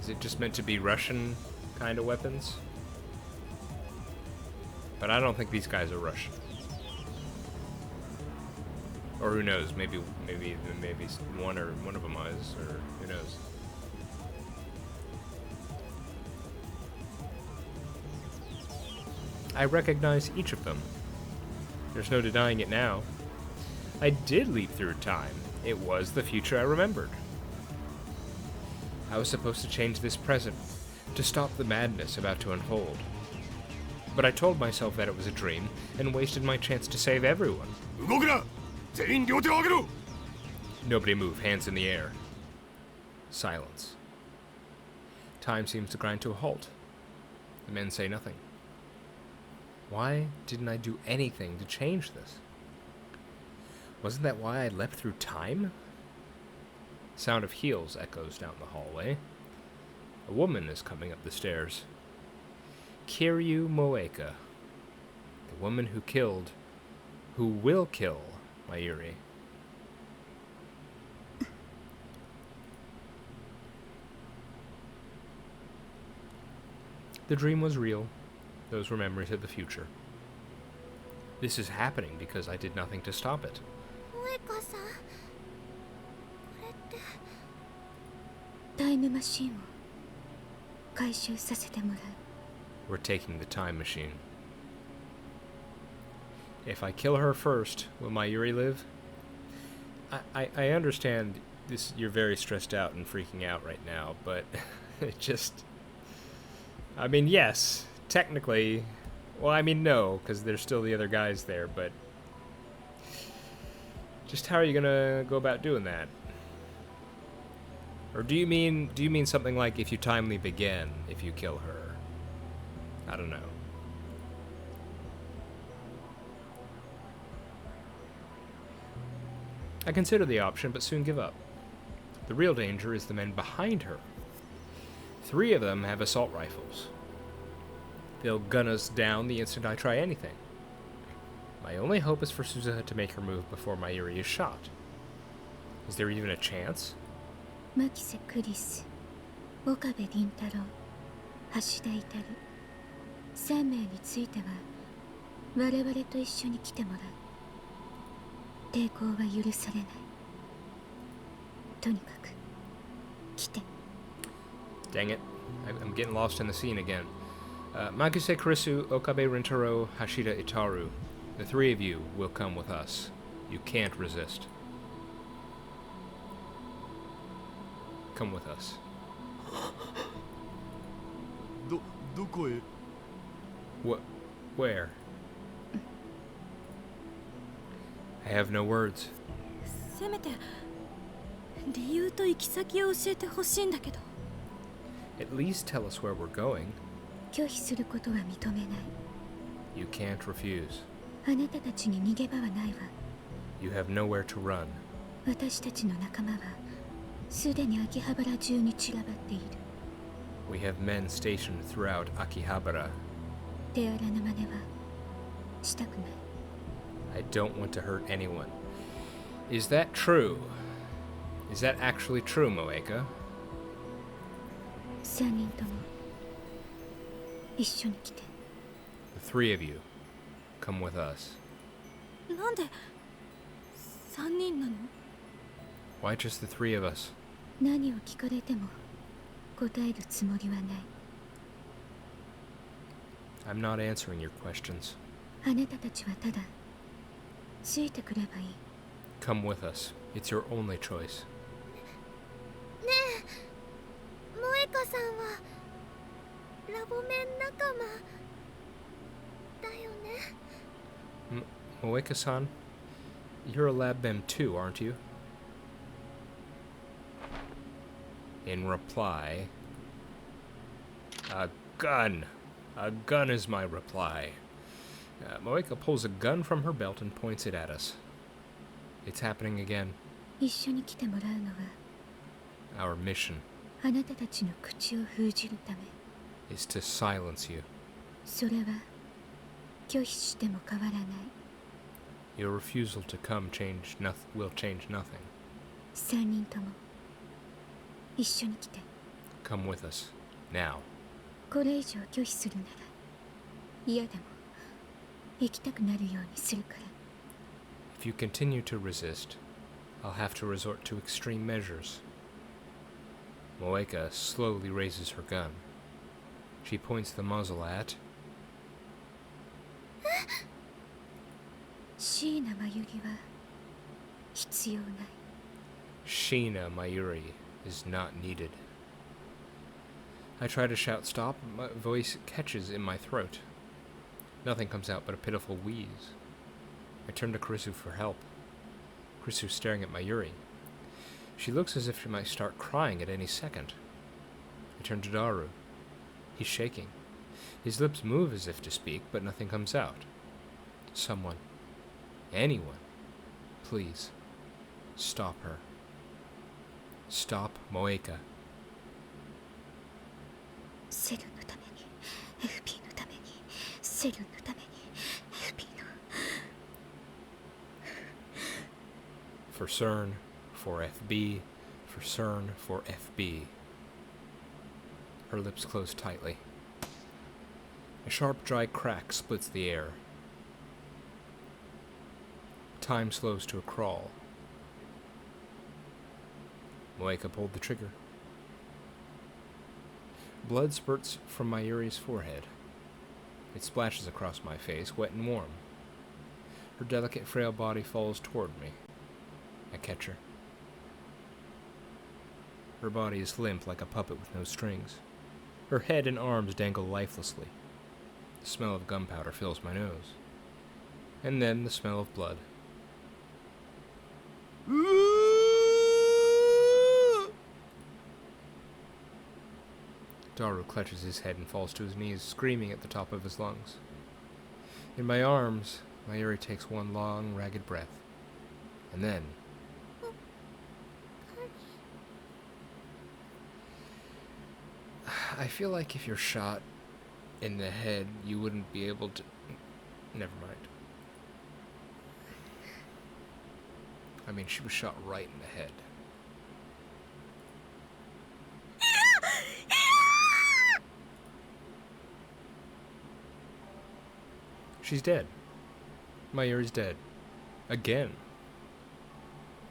Is it just meant to be Russian kind of weapons? But I don't think these guys are Russian. Or who knows? Maybe one of them is, or who knows? I recognize each of them. There's no denying it now. I did leap through time. It was the future I remembered. I was supposed to change this present, to stop the madness about to unfold. But I told myself that it was a dream, and wasted my chance to save everyone. 動くな全員両手を上げろ Nobody move, hands in the air. Silence. Time seems to grind to a halt. The men say nothing. Why didn't I do anything to change this? Wasn't that why I leapt through time? Sound of heels echoes down the hallway. A woman is coming up the stairs. Kiryu Moeka. The woman who will kill Mayuri. The dream was real. Those were memories of the future. This is happening because I did nothing to stop it. 萌香さん、これって。タイムマシンを回収させてもらう。 We're taking the time machine. If I kill her first, will Mayuri live? I understand this. You're very stressed out and freaking out right now, but it just... I mean, yes, technically... Well, I mean, no, because there's still the other guys there, but... Just how are you gonna go about doing that? Or do you mean something like if you time leap again, if you kill her? I don't know. I consider the option, but soon give up. The real danger is the men behind her. 3 of them have assault rifles. They'll gun us down the instant I try anything. My only hope is for Suzuha to make her move before Mayuri is shot. Is there even a chance? 牧瀬クリス、岡部倫太郎、橋田至3名については我々と一緒に来てもらう。抵抗は許されない。とにかく来て。 Dang it. I'm getting lost in the scene again. Maguse Kurisu, Okabe Rintaro, Hashida Itaru. The three of you will come with us. You can't resist. Come with us. どこへ Where? I have no words. せめて理由と行き先を教えてほしいんだけど。 At least tell us where we're going. 拒否することは認めない。 You can't refuse. あなたたちに逃げ場はないわ。 You have nowhere to run. 私たちの仲間はすでに秋葉原中に散らばっている。 We have men stationed throughout Akihabara. 手荒な真似はしたくない。 I don't want to hurt anyone. Is that true? Is that actually true, Moeka? 3人とも一緒に来て。 The three of you, come with us. なんで3人なの？ Why just the three of us? 何を聞かれても答えるつもりはない。 I'm not answering your questions. あなたたちはただついてくればいい。 Come with us. It's your only choice. ねえ、萌香さんはラボメン仲間だよね。Moeka-san, you're a lab mem too, aren't you? In reply, a gun. A gun is my reply. Moeka pulls a gun from her belt and points it at us. It's happening again. 一緒に来てもらうのは Our mission あなたたちの口を封じるため。 is to silence you. それは拒否しても変わらない。 Your refusal to come will change nothing. 3人とも一緒に来て。 Come with us. Now. これ以上拒否するなら嫌でも行きたくなるようにするから。 If you continue to resist, I'll have to resort to extreme measures. Moeka slowly raises her gun. She points the muzzle at 椎名真由里は必要ない。 Sheena Mayuri is not needed. I try to shout stop, but my voice catches in my throat. Nothing comes out but a pitiful wheeze. I turn to Kurisu for help. Kurisu's staring at Mayuri. She looks as if she might start crying at any second. I turn to Daru. He's shaking. His lips move as if to speak, but nothing comes out. Someone, anyone, please, stop her. Stop Moeka. セルのために FP のためにセルのために FP の For CERN, for FB, for CERN, for FB. Her lips close tightly. A sharp, dry crack splits the air. Time slows to a crawl. Moeka pulled the trigger. Blood spurts from Mayuri's forehead. It splashes across my face, wet and warm. Her delicate, frail body falls toward me. I catch her. Her body is limp like a puppet with no strings. Her head and arms dangle lifelessly. The smell of gunpowder fills my nose. And then the smell of blood. Daru clutches his head and falls to his knees, screaming at the top of his lungs. In my arms, Mayuri takes one long, ragged breath. And then... I feel like if you're shot in the head, you wouldn't be able to... Never mind. I mean, she was shot right in the head. She's dead. Mayuri's dead. Again.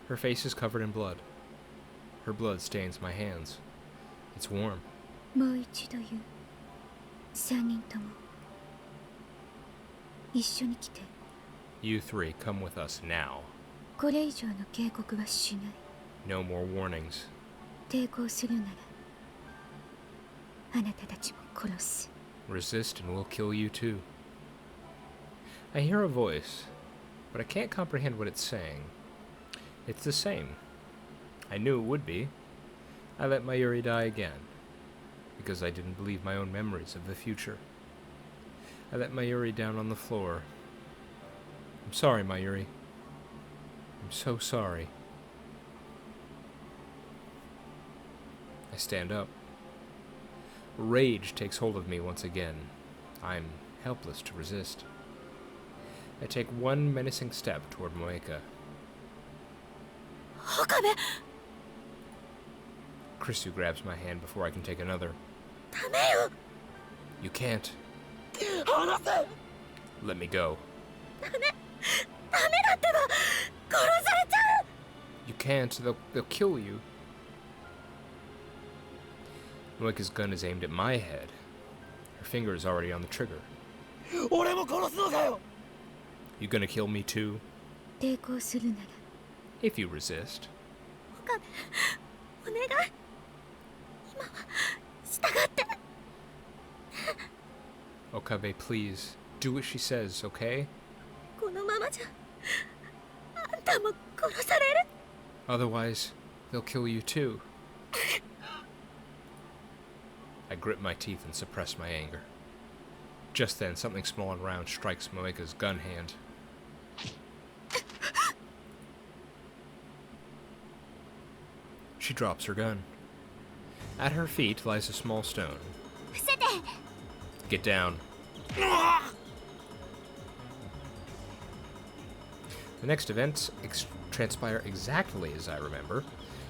Her face is covered in blood. Her blood stains my hands. It's warm. もう一度言う。3人とも一緒に来て。 You three, come with us now. これ以上の警告はしない。 No more warnings. 抵抗するならあなたたちも殺す。 Resist and we'll kill you too. I hear a voice, but I can't comprehend what it's saying. It's the same. I knew it would be. I let Mayuri die again, because I didn't believe my own memories of the future. I let Mayuri down on the floor. I'm sorry, Mayuri. I'm so sorry. I stand up. Rage takes hold of me once again. I'm helpless to resist. I take one menacing step toward Moeka. 岡部、 Krisu grabs my hand before I can take another. ダメよ。 You can't. 離せ。 Let me go. ダメだってば。殺されちゃう。 You can't. They'll kill you. Moeka's gun is aimed at my head. Her finger is already on the trigger. 俺も殺すのかよ。 You gonna kill me too? 抵抗するなら If you resist. 岡部、お願い。今は従って。 Okabe, please. Do what she says, okay? このままじゃあんたも殺される。 Otherwise, they'll kill you too. I grip my teeth and suppress my anger. Just then, something small and round strikes Moeka's gun hand. She drops her gun. At her feet lies a small stone. 伏せて。 Get down. The next events transpire exactly as I remember.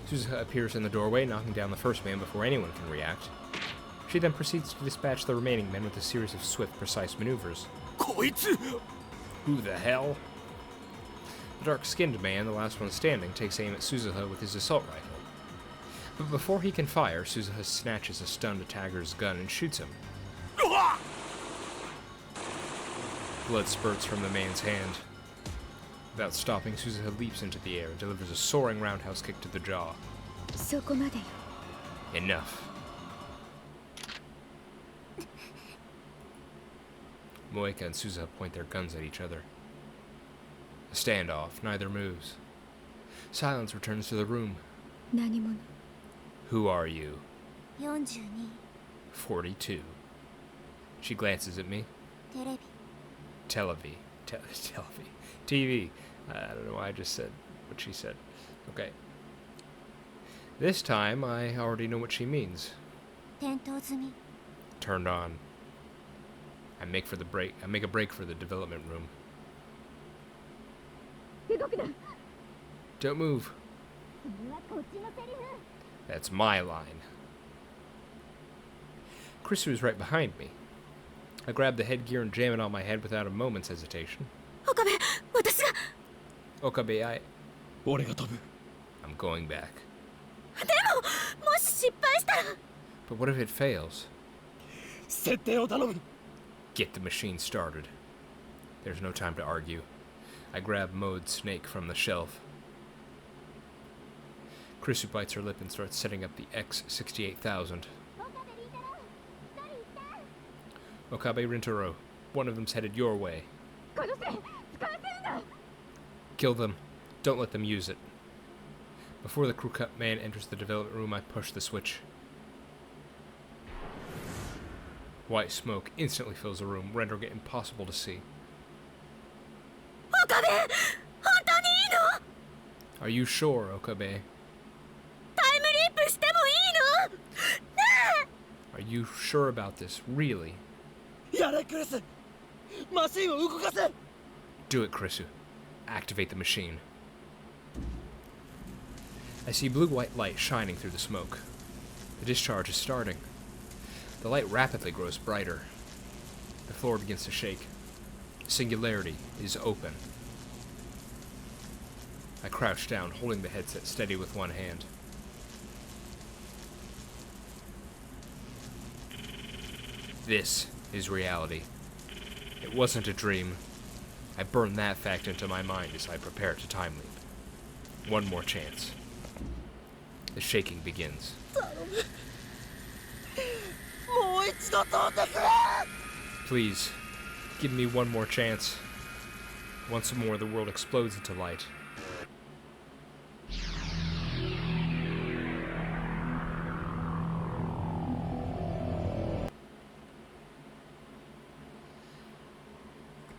Suzuha appears in the doorway, knocking down the first man before anyone can react. She then proceeds to dispatch the remaining men with a series of swift, precise maneuvers. こいつ Who the hell? The dark-skinned man, the last one standing, takes aim at Suzuha with his assault rifle. But before he can fire, Suzuha snatches a stunned attacker's gun and shoots him. Blood spurts from the man's hand. Without stopping, Suzuha leaps into the air and delivers a soaring roundhouse kick to the jaw. そこまでよ。 Enough. Moeka and Suzuha point their guns at each other. A standoff, neither moves. Silence returns to the room. 何者。 Who are you? 42 42. She glances at me. テレビ Televi. Televi. TV. I don't know why I just said what she said. Okay. This time, I already know what she means. 点灯済み Turned on. I make a break for the development room. 動くな。 Don't move. それはこっちのセリフ That's my line. Krisu is right behind me. I grab the headgear and jam it on my head without a moment's hesitation. 岡部、私が。 Okabe, 俺が飛ぶ I'm going back. でも、もし失敗したら。 But what if it fails? 設定を頼む Get the machine started. There's no time to argue. I grab Mode Snake from the shelf. Krisu bites her lip and starts setting up the X-68000. Okabe Rintaro, one of them's headed your way. 殺せ。使わせるな。 Kill them. Don't let them use it. Before the crew cut man enters the development room, I push the switch. White smoke instantly fills the room, rendering it impossible to see. 岡部、本当にいいの？ Are you sure, Okabe? タイムリープしてもいいの？ねえ。 Are you sure about this, really? やれクリスマシンを動かせ Do it, Krisu. Activate the machine. I see blue-white light shining through the smoke. The discharge is starting. The light rapidly grows brighter. The floor begins to shake. Singularity is open. I crouch down, holding the headset steady with one hand. This is reality. It wasn't a dream. I burn that fact into my mind as I prepare to time leap. One more chance. The shaking begins. Please, give me one more chance. Once more, the world explodes into light.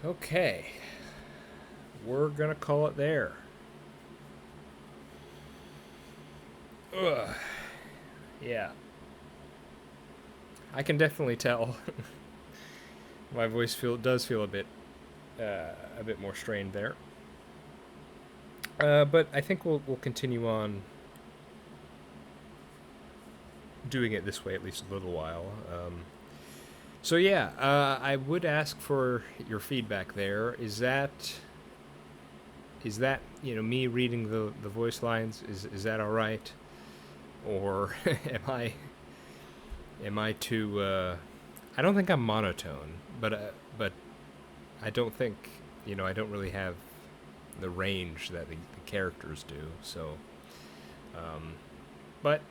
Okay. We're gonna call it there. Ugh. Yeah. I can definitely tell. My voice does feel a bit more strained there. But I think we'll continue on doing it this way at least a little while. So yeah, I would ask for your feedback there. Is that me reading the voice lines? Is that all right? Or am I too I don't think I'm monotone, but I don't think, I don't really have the range that the characters do. So but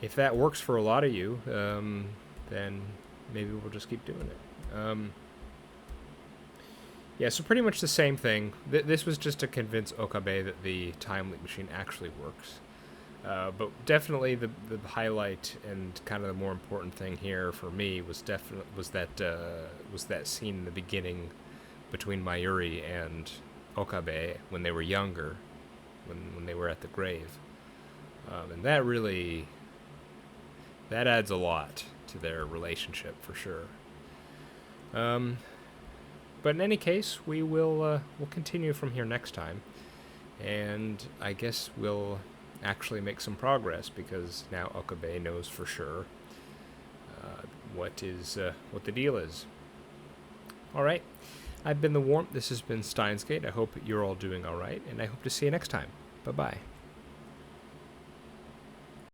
if that works for a lot of you, then maybe we'll just keep doing it. Yeah, so pretty much the same thing. This was just to convince Okabe that the time leap machine actually works. But definitely the highlight and kind of the more important thing here for me was that scene in the beginning between Mayuri and Okabe when they were younger, when they were at the grave, and that adds a lot to their relationship for sure. But in any case, we'll continue from here next time, and I guess we'll actually make some progress because now Okabe knows for sure what the deal is. All right, I've been the Warmth. This has been Steins Gate. I hope you're all doing all right, and I hope to see you next time. Bye bye.